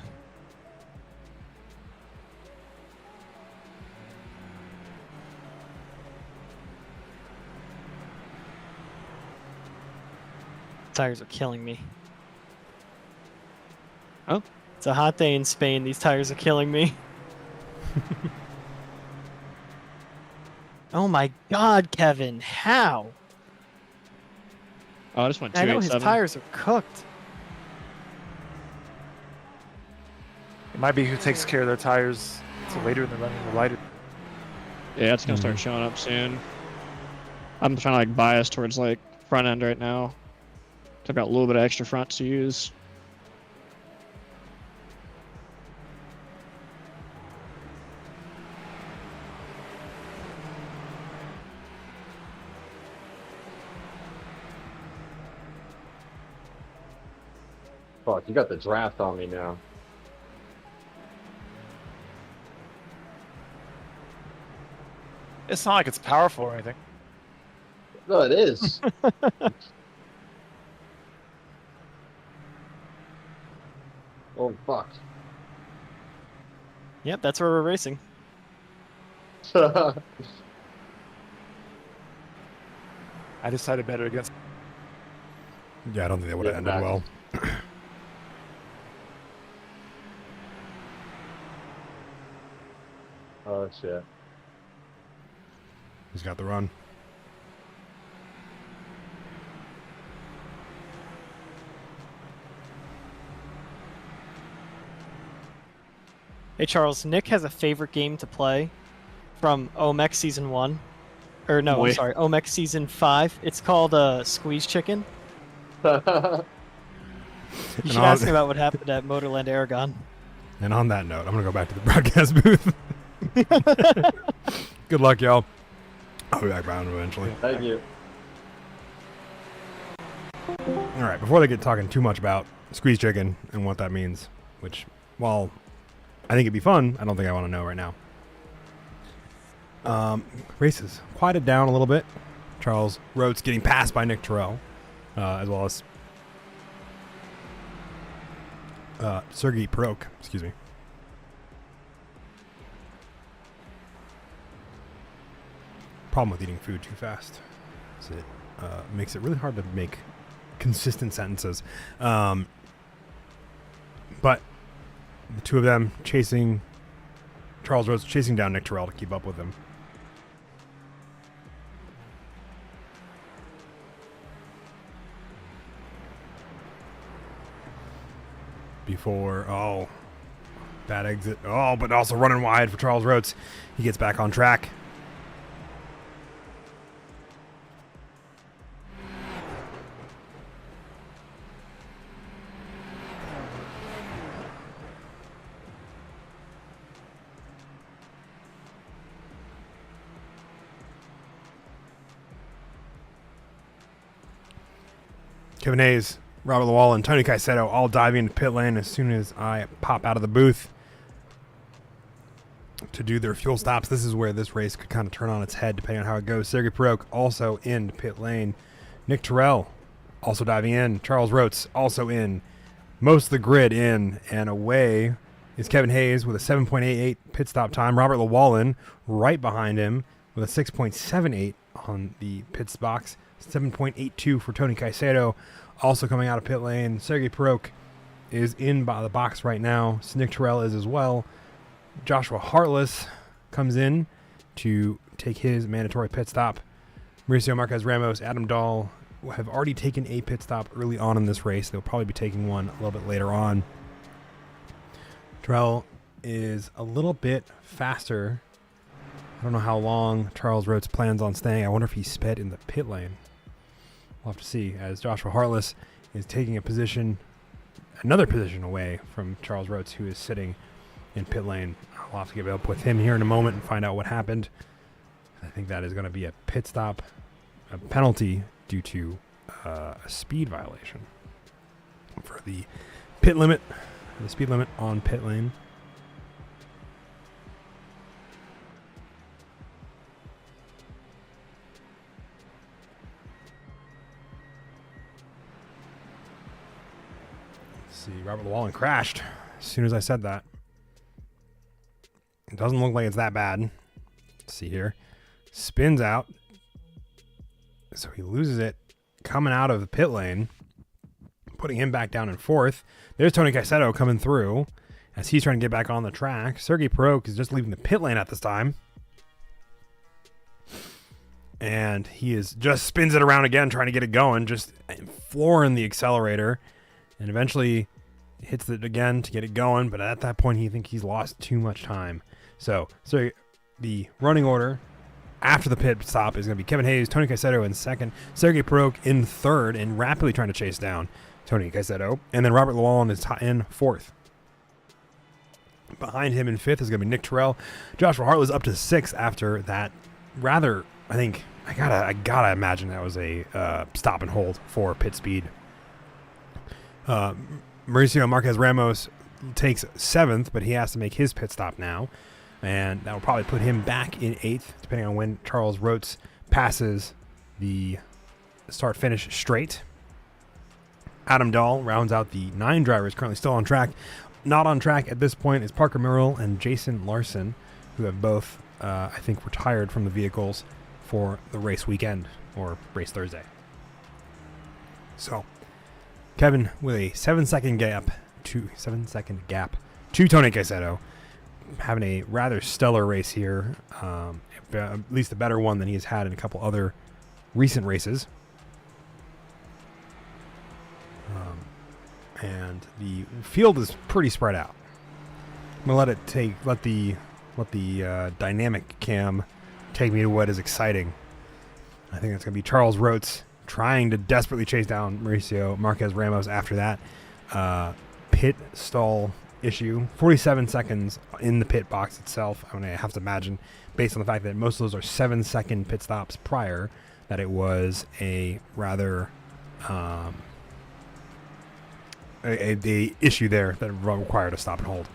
Tires are killing me. Oh. It's a hot day in Spain. These tires are killing me. Oh my god, Kevin. How? Oh, I just went I know his 287. tires are cooked. It might be who takes care of their tires. So later in the running, the lighter. Yeah, it's gonna start showing up soon. I'm trying to like bias towards like front end right now. I've got a little bit of extra front to use. Fuck, you got the draft on me now. It's not like it's powerful or anything. No, it is. Oh, fuck. Yep, that's where we're racing. I decided better against. Yeah, I don't think that would have ended back. well. Oh, shit. He's got the run. Hey Charles, Nick has a favorite game to play from OMEX Season 1. Or no, I'm Wait. sorry, OMEX Season 5. It's called Squeeze Chicken. You should on- ask him about what happened at Motorland Aragon. And on that note, I'm going to go back to the broadcast booth. Good luck, y'all. I'll be back around eventually. Thank you. All right, before they get talking too much about squeeze chicken and what that means, which, while I think it'd be fun, I don't think I want to know right now. Races quieted down a little bit. Charles Rhodes getting passed by Nick Terrell, as well as Sergey Perok, excuse me. Problem with eating food too fast is it makes it really hard to make consistent sentences. But the two of them chasing Charles Rhodes, chasing down Nick Terrell to keep up with him. Before, bad exit. Oh, but also running wide for Charles Rhodes. He gets back on track. Kevin Hayes, Robert Lawal, and Tony Caicedo all diving into pit lane as soon as I pop out of the booth to do their fuel stops. This is where this race could kind of turn on its head depending on how it goes. Sergey Perok also in pit lane. Nick Terrell also diving in. Charles Rhodes also in. Most of the grid in and away is Kevin Hayes with a 7.88 pit stop time. Robert Lawal right behind him with a 6.78 on the pits box. 7.82 for Tony Caicedo, also coming out of pit lane. Sergey Perok is in by the box right now. Nick Terrell is as well. Joshua Hartless comes in to take his mandatory pit stop. Mauricio Marquez Ramos, Adam Dahl have already taken a pit stop early on in this race. They'll probably be taking one a little bit later on. Terrell is a little bit faster I don't know how long Charles Rhodes plans on staying. I wonder if he sped in the pit lane. We'll have to see, as Joshua Hartless is taking another position away from Charles Rhodes, who is sitting in pit lane. I'll have to get up with him here in a moment and find out what happened. I think that is going to be a pit stop, a penalty due to a speed violation for the pit limit, the speed limit on pit lane. See, Robert Llewellyn crashed as soon as I said that. It doesn't look like it's that bad. Let's see here. Spins out. So he loses it coming out of the pit lane, putting him back down in fourth. There's Tony Caicedo coming through as he's trying to get back on the track. Sergei Perok is just leaving the pit lane at this time. And he just spins it around again, trying to get it going, just flooring the accelerator. And eventually hits it again to get it going, but at that point, he thinks he's lost too much time. So the running order after the pit stop is going to be Kevin Hayes, Tony Caicedo in second, Sergei Perok in third, and rapidly trying to chase down Tony Caicedo. And then Robert Llewellyn is in fourth. Behind him in fifth is going to be Nick Terrell. Joshua Hartless up to sixth after that rather, I think, I gotta imagine that was a stop and hold for pit speed. Mauricio Marquez Ramos takes seventh, but he has to make his pit stop now. And that will probably put him back in eighth, depending on when Charles Rhodes passes the start-finish straight. Adam Dahl rounds out the 9 drivers currently still on track. Not on track at this point is Parker Murrell and Jason Larson, who have both, I think, retired from the vehicles for the race weekend, or race Thursday. So Kevin with a 7-second gap to Tony Caicedo, having a rather stellar race here, at least a better one than he has had in a couple other recent races. And the field is pretty spread out. I'm gonna let the dynamic cam take me to what is exciting. I think it's gonna be Charles Rhodes trying to desperately chase down Mauricio Marquez Ramos after that pit stall issue. 47 seconds in the pit box itself. I mean, I have to imagine, based on the fact that most of those are 7-second pit stops prior, that it was a rather a issue there that required a stop and hold.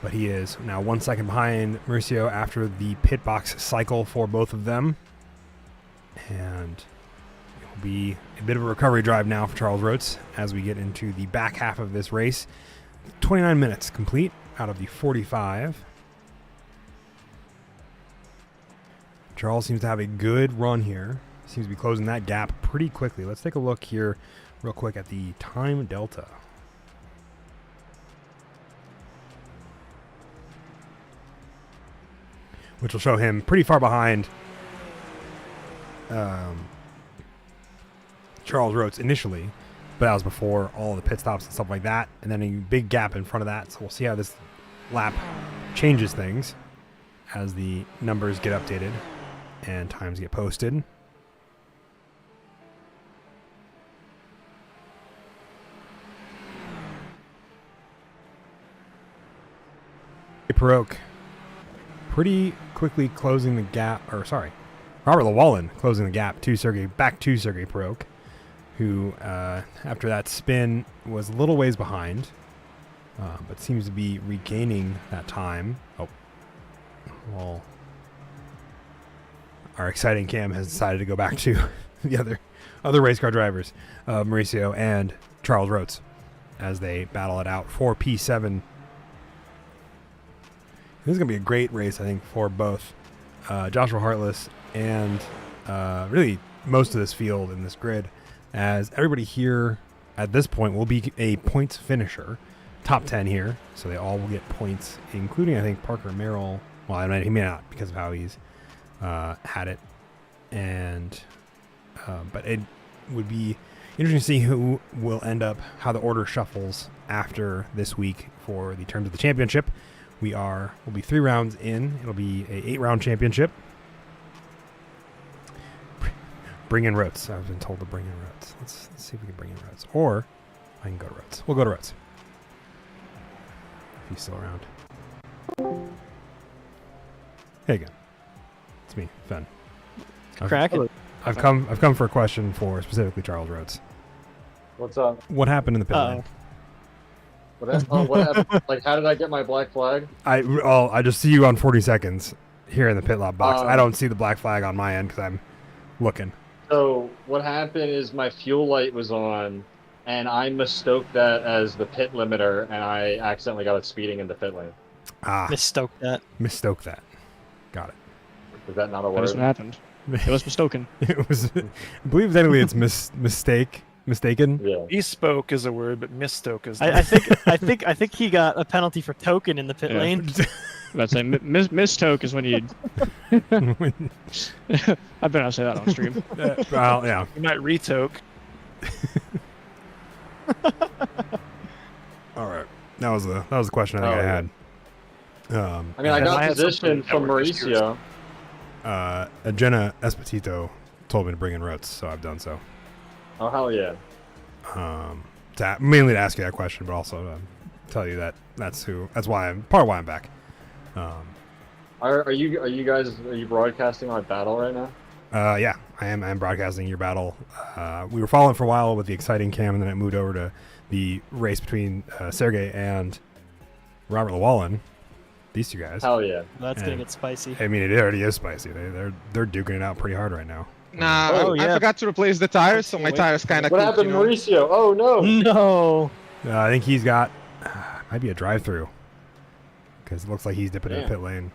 But he is now 1 second behind Mauricio after the pit box cycle for both of them. And it will be a bit of a recovery drive now for Charles Rhodes as we get into the back half of this race. 29 minutes complete out of the 45. Charles seems to have a good run here. Seems to be closing that gap pretty quickly. Let's take a look here real quick at the time delta. Which will show him pretty far behind Charles Rhodes initially, but that was before all the pit stops and stuff like that, and then a big gap in front of that. So we'll see how this lap changes things as the numbers get updated and times get posted. Perok pretty quickly closing the gap, Robert Llewellyn closing the gap to Sergei Perok, who after that spin was a little ways behind, but seems to be regaining that time. Oh, well, our exciting cam has decided to go back to the other race car drivers, Mauricio and Charles Rhodes, as they battle it out for P7. This is going to be a great race, I think, for both Joshua Hartless and really most of this field in this grid, as everybody here at this point will be a points finisher, top 10 here, so they all will get points, including, I think, Parker Merrill. Well, I mean, he may not because of how he's had it, and but it would be interesting to see who will end up, how the order shuffles after this week for the terms of the championship, We'll be 3 rounds in. It'll be a 8-round championship. Bring in Rotes. I've been told to bring in Rotes. Let's see if we can bring in Rotes. Or I can go to Rotes. We'll go to Rotes. If he's still around. Hey again. It's me, Fen. Kraken. I've come for a question for specifically Charles Rotes. What's up? What happened in the pit lane? What happened? Like, how did I get my black flag? I just see you on 40 seconds here in the pit lap box. I don't see the black flag on my end because I'm looking. So what happened is my fuel light was on, and I mistook that as the pit limiter, and I accidentally got it speeding in the pit lane. Mistook that. Mistook that. Got it. Is that not a That is word? what happened. It was mistaken. It was. I believe technically it's mistaken. Yeah. Bespoke is a word, but mistoke is. I think he got a penalty for token in the pit Yeah. lane. Let's say mistoke is when you. I better not say that on stream. Well, yeah. You might retoke. All right. That was the question I think I had. I mean, I got had position something from that were just Mauricio. Jenna Espetito told me to bring in Rotes, so I've done so. Oh, hell yeah. Mainly to ask you that question, but also to tell you that that's why I'm back. Are you guys broadcasting my battle right now? Yeah, I am broadcasting your battle. We were following for a while with the exciting cam, and then it moved over to the race between Sergey and Robert Llewellyn. These two guys. Hell yeah. That's gonna get spicy. I mean, it already is spicy. They're duking it out pretty hard right now. Nah, Oh, I forgot to replace the tires, so my tires kind of. What happened, Mauricio? Oh no. No. I think he's got might be a drive-through because it looks like he's dipping in the pit lane.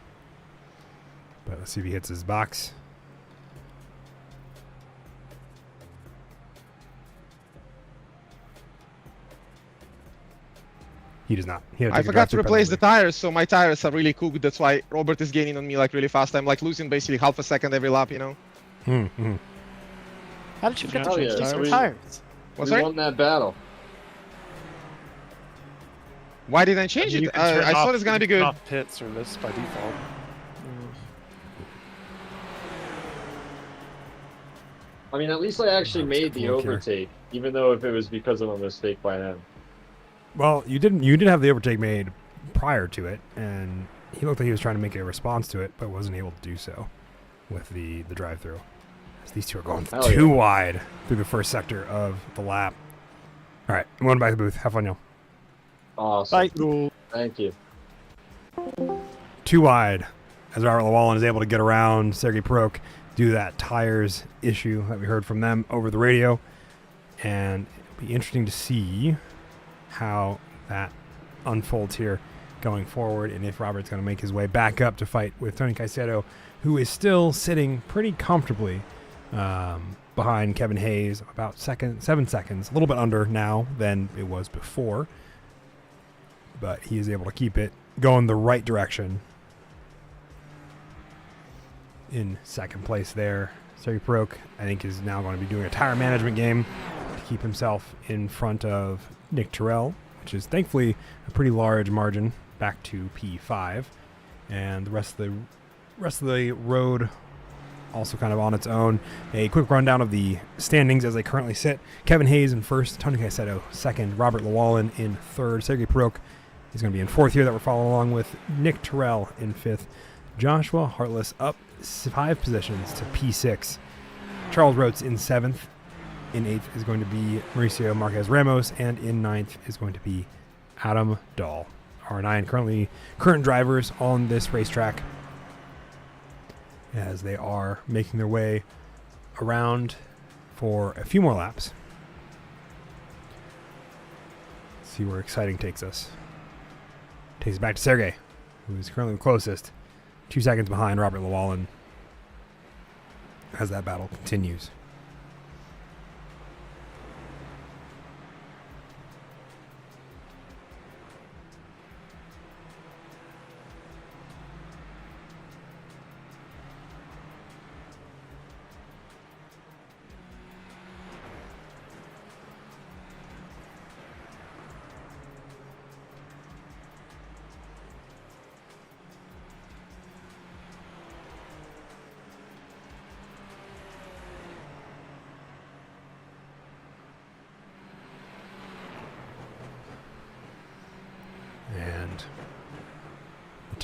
But let's see if he hits his box. He does not. I forgot to replace the tires, so my tires are really cooked. That's why Robert is gaining on me like really fast. I'm like losing basically half a second every lap, you know. Mm-hmm. How did you get Hell to yeah. change some We- tires? What's We that? won that battle. Why didn't I change You it? can turn I thought off- it's gonna be you can good. turn off pit service by default. I mean, at least I actually made the Look here. overtake, even though if it was because of a mistake by him. Well, you did have the overtake made prior to it, and he looked like he was trying to make a response to it, but wasn't able to do so with the drive-through. As these two are going Hell too yeah. wide through the first sector of the lap. All right, I'm going back to the booth. Have fun, y'all. Awesome. Bye. Thank you. Too wide as Robert Llewellyn is able to get around Sergey Perok due to that tires issue that we heard from them over the radio. And it'll be interesting to see how that unfolds here going forward, and if Robert's going to make his way back up to fight with Tony Caicedo, who is still sitting pretty comfortably behind Kevin Hayes, about 7 seconds, a little bit under now than it was before, but he is able to keep it going the right direction. In second place there, Sergey Perok, I think, is now going to be doing a tire management game to keep himself in front of Nick Terrell, which is thankfully a pretty large margin back to P5, and the rest of the road also kind of on its own. A quick rundown of the standings as they currently sit: Kevin Hayes in first, Tony Caicedo second, Robert Llewellyn in third, Sergey Perok is going to be in fourth here that we're following along with, Nick Terrell in fifth, Joshua Hartless up 5 positions to P6, Charles Rotes in 7th, in 8th is going to be Mauricio Marquez Ramos, and in 9th is going to be Adam Dahl. Our 9 current drivers on this racetrack as they are making their way around for a few more laps. Let's see where exciting takes us. Takes us back to Sergey, who is currently the closest, 2 seconds behind Robert Llewellyn as that battle continues.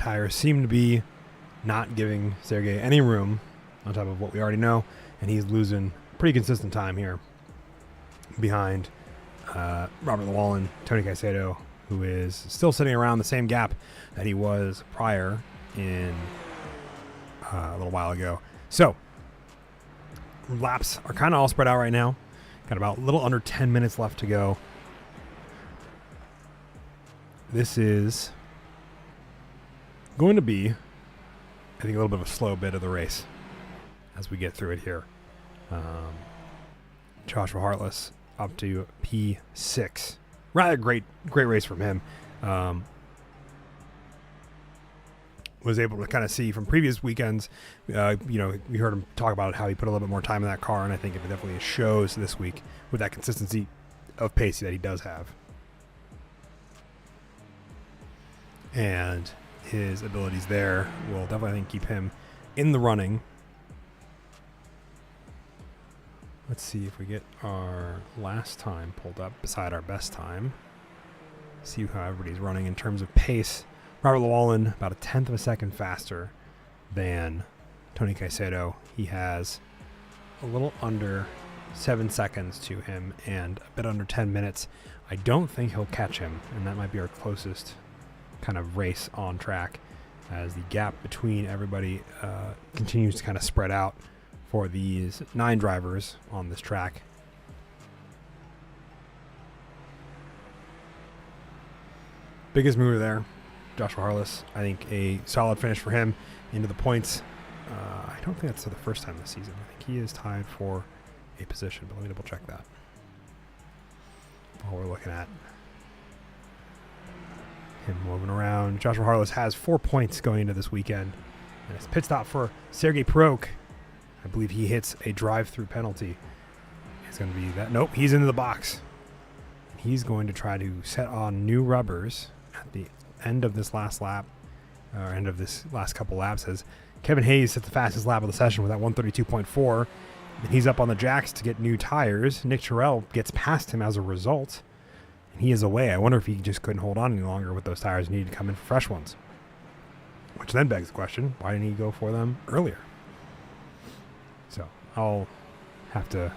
tires seem to be not giving Sergey any room on top of what we already know, and he's losing pretty consistent time here behind Robert Llewellyn, Tony Caicedo, who is still sitting around the same gap that he was prior in a little while ago. So laps are kind of all spread out right now. Got about a little under 10 minutes left to go. This is going to be, I think, a little bit of a slow bit of the race as we get through it here. Joshua Hartless up to P6. Rather great race from him. Was able to kind of see from previous weekends, we heard him talk about how he put a little bit more time in that car, and I think it definitely shows this week with that consistency of pace that he does have. And his abilities there will definitely, I think, keep him in the running. Let's see if we get our last time pulled up beside our best time. See how everybody's running in terms of pace. Robert Llewellyn, about a tenth of a second faster than Tony Caicedo. He has a little under 7 seconds to him and a bit under 10 minutes. I don't think he'll catch him, and that might be our closest kind of race on track as the gap between everybody continues to kind of spread out for these 9 drivers on this track. Biggest mover there, Joshua Harless. I think a solid finish for him into the points. I don't think that's the first time this season. I think he is tied for a position, but let me double check that while we're looking at him moving around. Joshua Harless has 4 points going into this weekend. And it's pit stop for Sergey Prok. I believe he hits a drive-through penalty. It's going to be that. Nope, he's into the box. He's going to try to set on new rubbers at the end of this last lap, or end of this last couple laps, as Kevin Hayes set the fastest lap of the session with that 132.4. And he's up on the jacks to get new tires. Nick Terrell gets past him as a result. And he is away. I wonder if he just couldn't hold on any longer with those tires and needed to come in for fresh ones. Which then begs the question, why didn't he go for them earlier? So I'll have to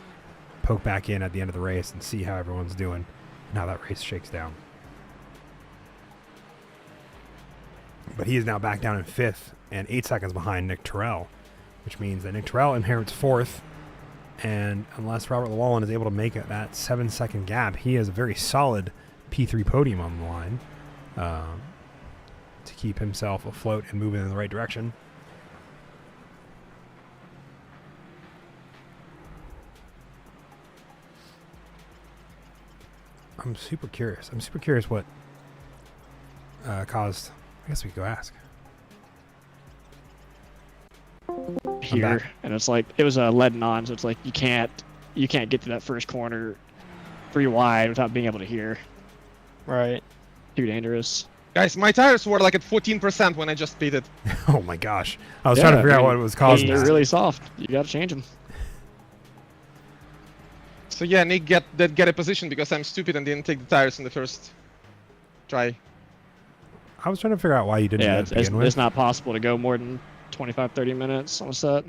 poke back in at the end of the race and see how everyone's doing and how that race shakes down. But he is now back down in 5th and 8 seconds behind Nick Terrell, which means that Nick Terrell inherits 4th. And unless Robert Llewellyn is able to make it that 7-second gap, he has a very solid P3 podium on the line to keep himself afloat and moving in the right direction. I'm super curious. What caused. I guess we could go ask. Here, and it's like it was leading on, so it's like you can't get to that first corner 3 wide without being able to hear. Right. Too dangerous. Guys, my tires were like at 14% when I just pitted. Oh my gosh! I was trying to figure out what it was causing. They're really soft. You got to change them. So yeah, Nick get a position because I'm stupid and didn't take the tires in the first try. I was trying to figure out why you didn't. Yeah, do that to begin with. it's not possible to go more than 25-30 minutes on a set.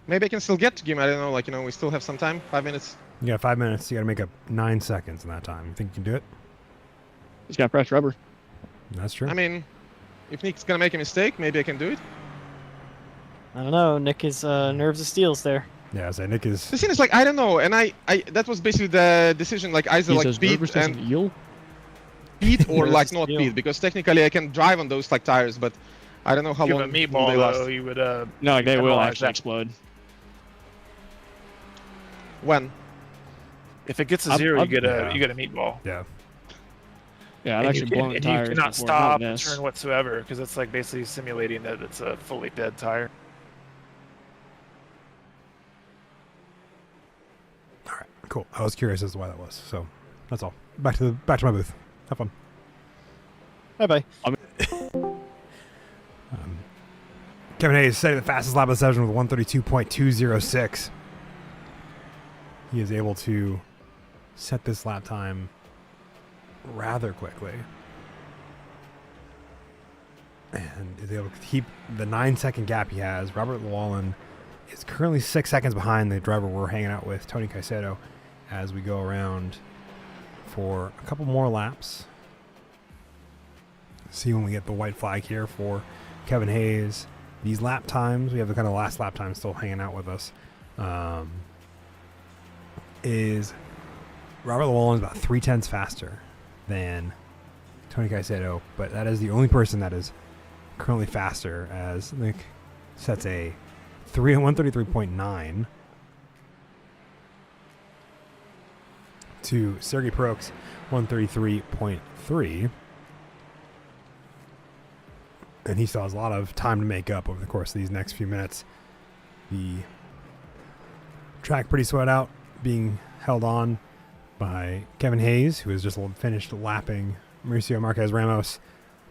Maybe I can still get to game. I don't know. We still have some time. 5 minutes. You got 5 minutes. You got to make up 9 seconds in that time. You think you can do it? He's got fresh rubber. That's true. I mean, if Nick's gonna make a mistake, maybe I can do it. I don't know. Nick is nerves of steels there. Yeah, so Nick is. The thing is, I don't know, and I that was basically the decision, either beat and eel. beat or not beat, because technically I can drive on those tires, but I don't know how long a meatball they last. though, you would No, they will penalize actually that. explode. When? If it gets a 0, you get a meatball. Yeah. Yeah, I've And actually blown you tires cannot before, stop not and miss. turn whatsoever because it's basically simulating that it's a fully dead tire. All right. Cool. I was curious as to why that was. So that's all. Back to my booth. Have fun. Bye-bye. Kevin Hayes setting the fastest lap of the session with 132.206. He is able to set this lap time rather quickly. and is able to keep the 9-second gap he has. Robert Llewellyn is currently 6 seconds behind the driver we're hanging out with, Tony Caicedo, as we go around for a couple more laps. See when we get the white flag here for Kevin Hayes. These lap times, we have the kind of last lap time still hanging out with us, is Robert Llewellyn is about 3/10 faster than Tony Caicedo, but that is the only person that is currently faster, as Nick sets a 133.9 to Sergey Perok's 133.3. And he still has a lot of time to make up over the course of these next few minutes. The track pretty sweat out, being held on by Kevin Hayes, who has just finished lapping Mauricio Marquez Ramos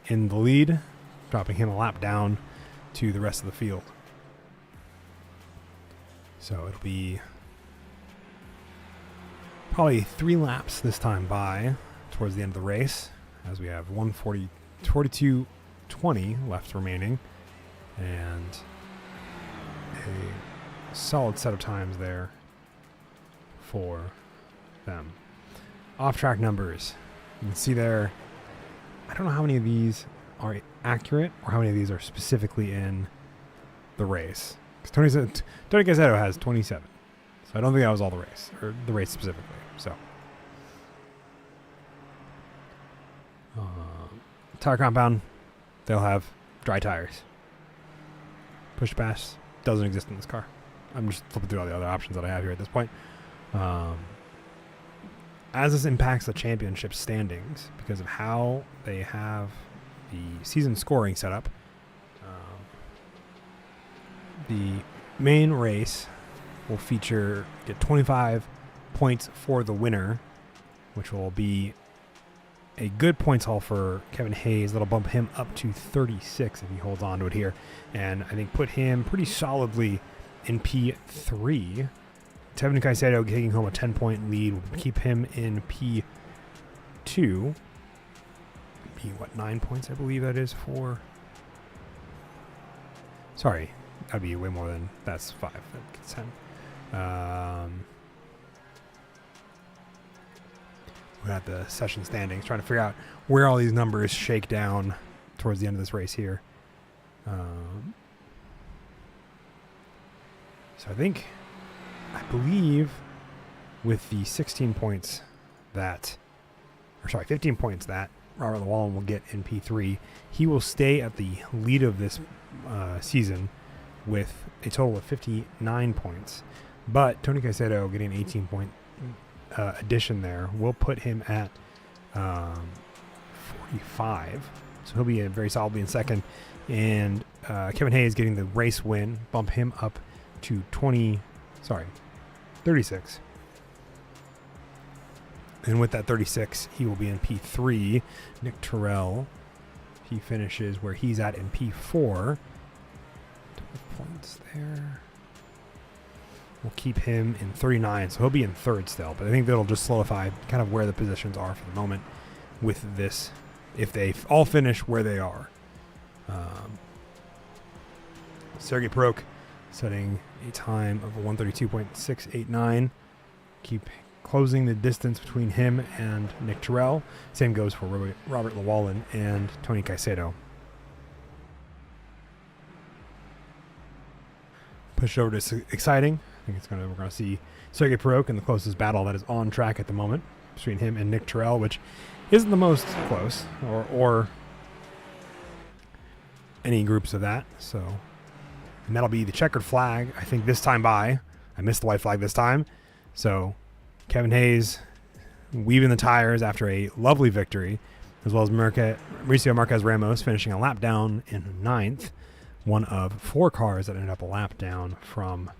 in the lead, dropping him a lap down to the rest of the field. So it'll be probably 3 laps this time by towards the end of the race, as we have 42:20 left remaining, and a solid set of times there for them. Off-track numbers. You can see there, I don't know how many of these are accurate or how many of these are specifically in the race. Because Tony Caicedo has 27. So I don't think that was all the race, or the race specifically. So tire compound, they'll have dry tires. Push pass doesn't exist in this car. I'm just flipping through all the other options that I have here at this point. As this impacts the championship standings, because of how they have the season scoring set up, the main race will get 25 points for the winner, which will be a good points haul for Kevin Hayes. That'll bump him up to 36 if he holds on to it here, and I think put him pretty solidly in P3. Tevin Caicedo taking home a 10-point lead will keep him in P2. 9 points, I believe that is for. Sorry, that'd be way more than that's 5. That gets 10. We're at the session standings, trying to figure out where all these numbers shake down towards the end of this race here. So I believe with the 15 points that Robert Llewellyn will get in P3, he will stay at the lead of this season with a total of 59 points. But Tony Caicedo getting an 18-point addition there will put him at 45. So he'll be very solidly in second. And Kevin Hayes getting the race win, bump him up to 36. And with that 36, he will be in P3. Nick Terrell, he finishes where he's at in P4. 12 points there. We'll keep him in 39, so he'll be in third still. But I think that'll just solidify kind of where the positions are for the moment with this, if they all finish where they are. Sergey Perok setting a time of 132.689. Keep closing the distance between him and Nick Terrell. Same goes for Robert Llewellyn and Tony Caicedo. Push over to exciting. I think we're going to see Sergey Perok in the closest battle that is on track at the moment between him and Nick Terrell, which isn't the most close or any groups of that. So, and that'll be the checkered flag. I think this time by. I missed the white flag this time. So Kevin Hayes weaving the tires after a lovely victory, as well as Mauricio Marquez Ramos finishing a lap down in 9th. One of 4 cars that ended up a lap down from,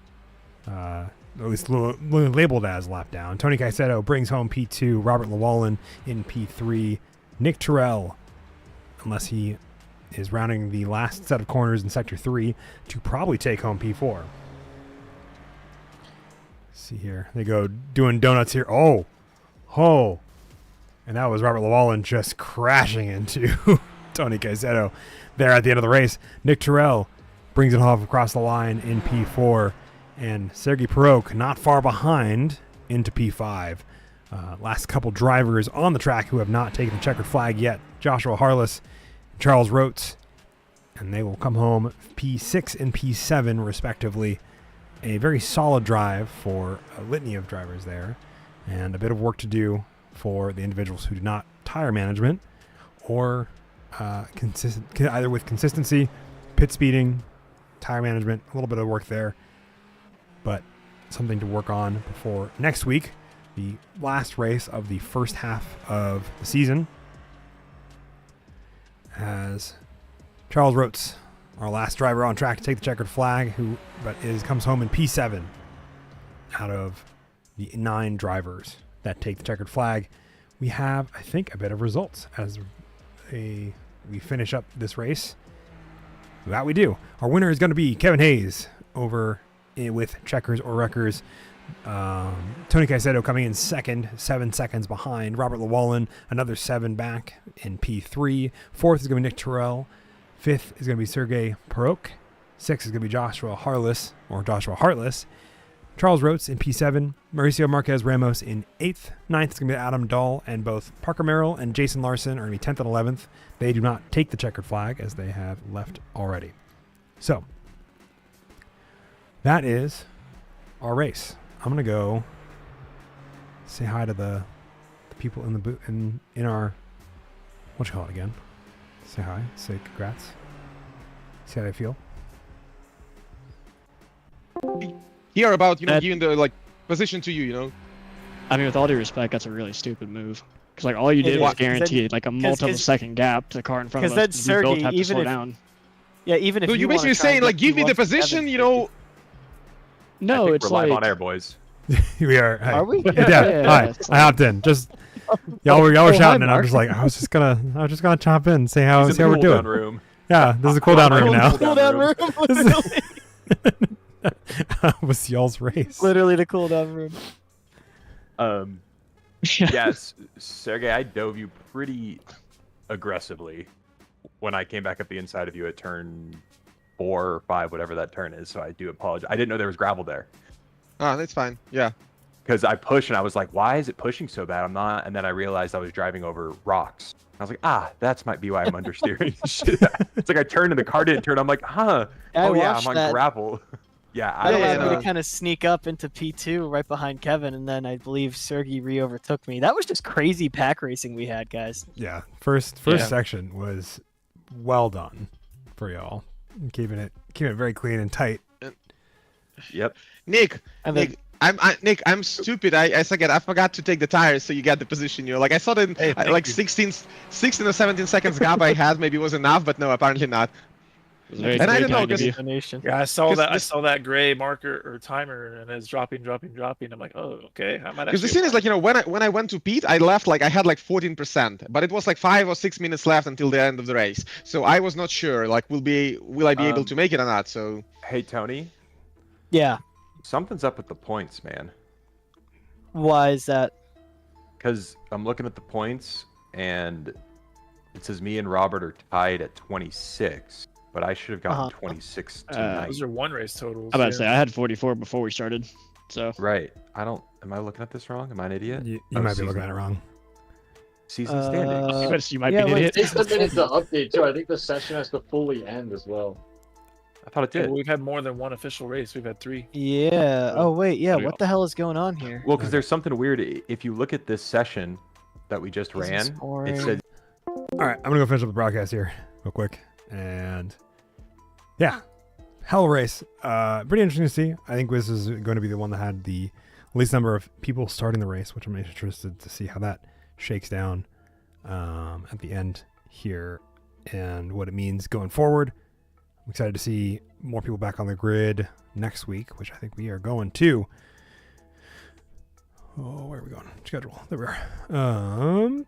at least labeled as lap down. Tony Caicedo brings home P2. Robert Llewellyn in P3. Nick Terrell, unless he is rounding the last set of corners in Sector 3, to probably take home P4. See here. They go doing donuts here. Oh. And that was Robert Llewellyn just crashing into Tony Caicedo there at the end of the race. Nick Terrell brings it off across the line in P4, and Sergei Perok not far behind into P5. Last couple drivers on the track who have not taken the checkered flag yet, Joshua Harless, Charles Rotes, and they will come home P6 and P7 respectively. A very solid drive for a litany of drivers there, and a bit of work to do for the individuals who do not tire management or either with consistency, pit speeding, tire management, a little bit of work there, but something to work on before next week, the last race of the first half of the season, as Charles Rotes, our last driver on track to take the checkered flag, comes home in P7 out of the 9 drivers that take the checkered flag. We have, I think, a bit of results as we finish up this race. That we do. Our winner is going to be Kevin Hayes over with checkers or wreckers. Tony Caicedo coming in second, 7 seconds behind. Robert Llewellyn, another 7 back in P3. Fourth is going to be Nick Terrell. Fifth is going to be Sergei Perok. Sixth is going to be Joshua Harless. Charles Rotes in P7. Mauricio Marquez Ramos in 8th. 9th is going to be Adam Dahl, and both Parker Merrill and Jason Larson are going to be 10th and 11th. They do not take the checkered flag as they have left already. So, that is our race. I'm going to go say hi to the people in the booth, in our, what you call it again? Say hi, say congrats. See how they feel. Hear about, giving the position to you, I mean, with all due respect, that's a really stupid move. Because all you did was guarantee a multiple second gap to the car in front of us. Because then Sergey, even if down. Yeah, even if so you're basically saying give me the position, No, we're it's live on air, boys. We are. Are we? Yeah. Hi. I hopped in. Just y'all were shouting, and I'm just like, I was just gonna chop in, say how we're doing. Room. Yeah, this is a cool down room now. Cool down room. That was y'all's race. Literally the cool down room. Yes, Sergey, I dove you pretty aggressively when I came back up the inside of you at turn 4 or 5, whatever that turn is. So I do apologize. I didn't know there was gravel there. Ah, that's fine. Yeah. Because I pushed and I was like, why is it pushing so bad? I'm not. And then I realized I was driving over rocks. I was like, that might be why I'm understeering. Shit. It's like I turned and the car didn't turn. I'm like, I'm on gravel. Yeah, I allowed me to kind of sneak up into P2 right behind Kevin, and then I believe Sergey re-overtook me. That was just crazy pack racing we had, guys. Yeah, first section was well done for y'all, keeping it very clean and tight. Yep. Nick, I'm stupid. I forgot to take the tires, so you got the position. I saw that 16 or 17 seconds gap I had maybe was enough, but no, apparently not. And I don't know, yeah, I saw that gray marker or timer, and it's dropping. I'm like, oh, okay. Because the thing is, when I went to pit, I left I had 14%, but it was 5 or 6 minutes left until the end of the race, so I was not sure will I be able to make it or not. So hey, Tony. Yeah. Something's up with the points, man. Why is that? Because I'm looking at the points, and it says me and Robert are tied at 26. But I should have gotten 26 tonight. Those are one race totals. I'm about to say I had 44 before we started. So right. Am I looking at this wrong? Am I an idiot? You might be looking at it wrong. Season standings. You might be an idiot. It takes a minute to update too. I think the session has to fully end as well. I thought it did. Well, we've had more than one official race. We've had 3. Yeah. Oh wait. Yeah. What the hell is going on here? Well, because there's something weird. If you look at this session that we just ran, it said. All right, I'm gonna go finish up the broadcast here real quick, and yeah, hell race. Pretty interesting to see. I think this is going to be the one that had the least number of people starting the race, which I'm interested to see how that shakes down at the end here and what it means going forward. I'm excited to see more people back on the grid next week, which I think we are going to. Oh, where are we going? Schedule. There we are.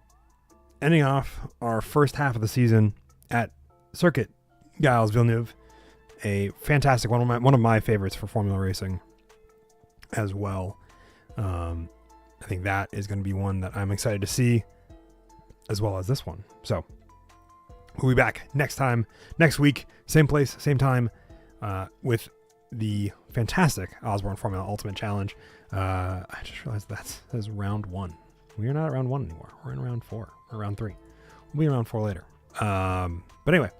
Ending off our first half of the season at Circuit Gilles Villeneuve. A fantastic one of my favorites for Formula Racing as well. I think that is going to be one that I'm excited to see, as well as this one. So We'll be back next week, same place, same time, with the fantastic Osborne Formula Ultimate Challenge. I just realized that's round 1. We are not at round 1 anymore. We're in round 4 or round 3. We'll be in round 4 later. But anyway,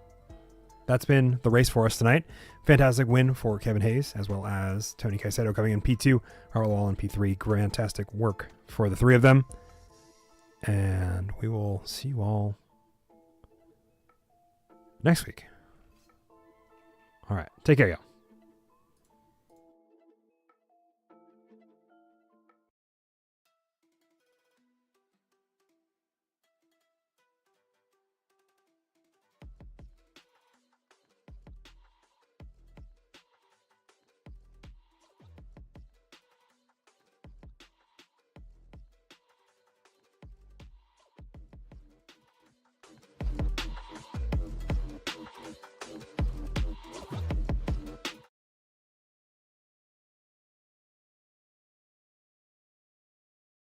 that's been the race for us tonight. Fantastic win for Kevin Hayes, as well as Tony Caicedo coming in P2, Harlow Wall in P3. Fantastic work for the 3 of them. And we will see you all next week. All right. Take care, y'all.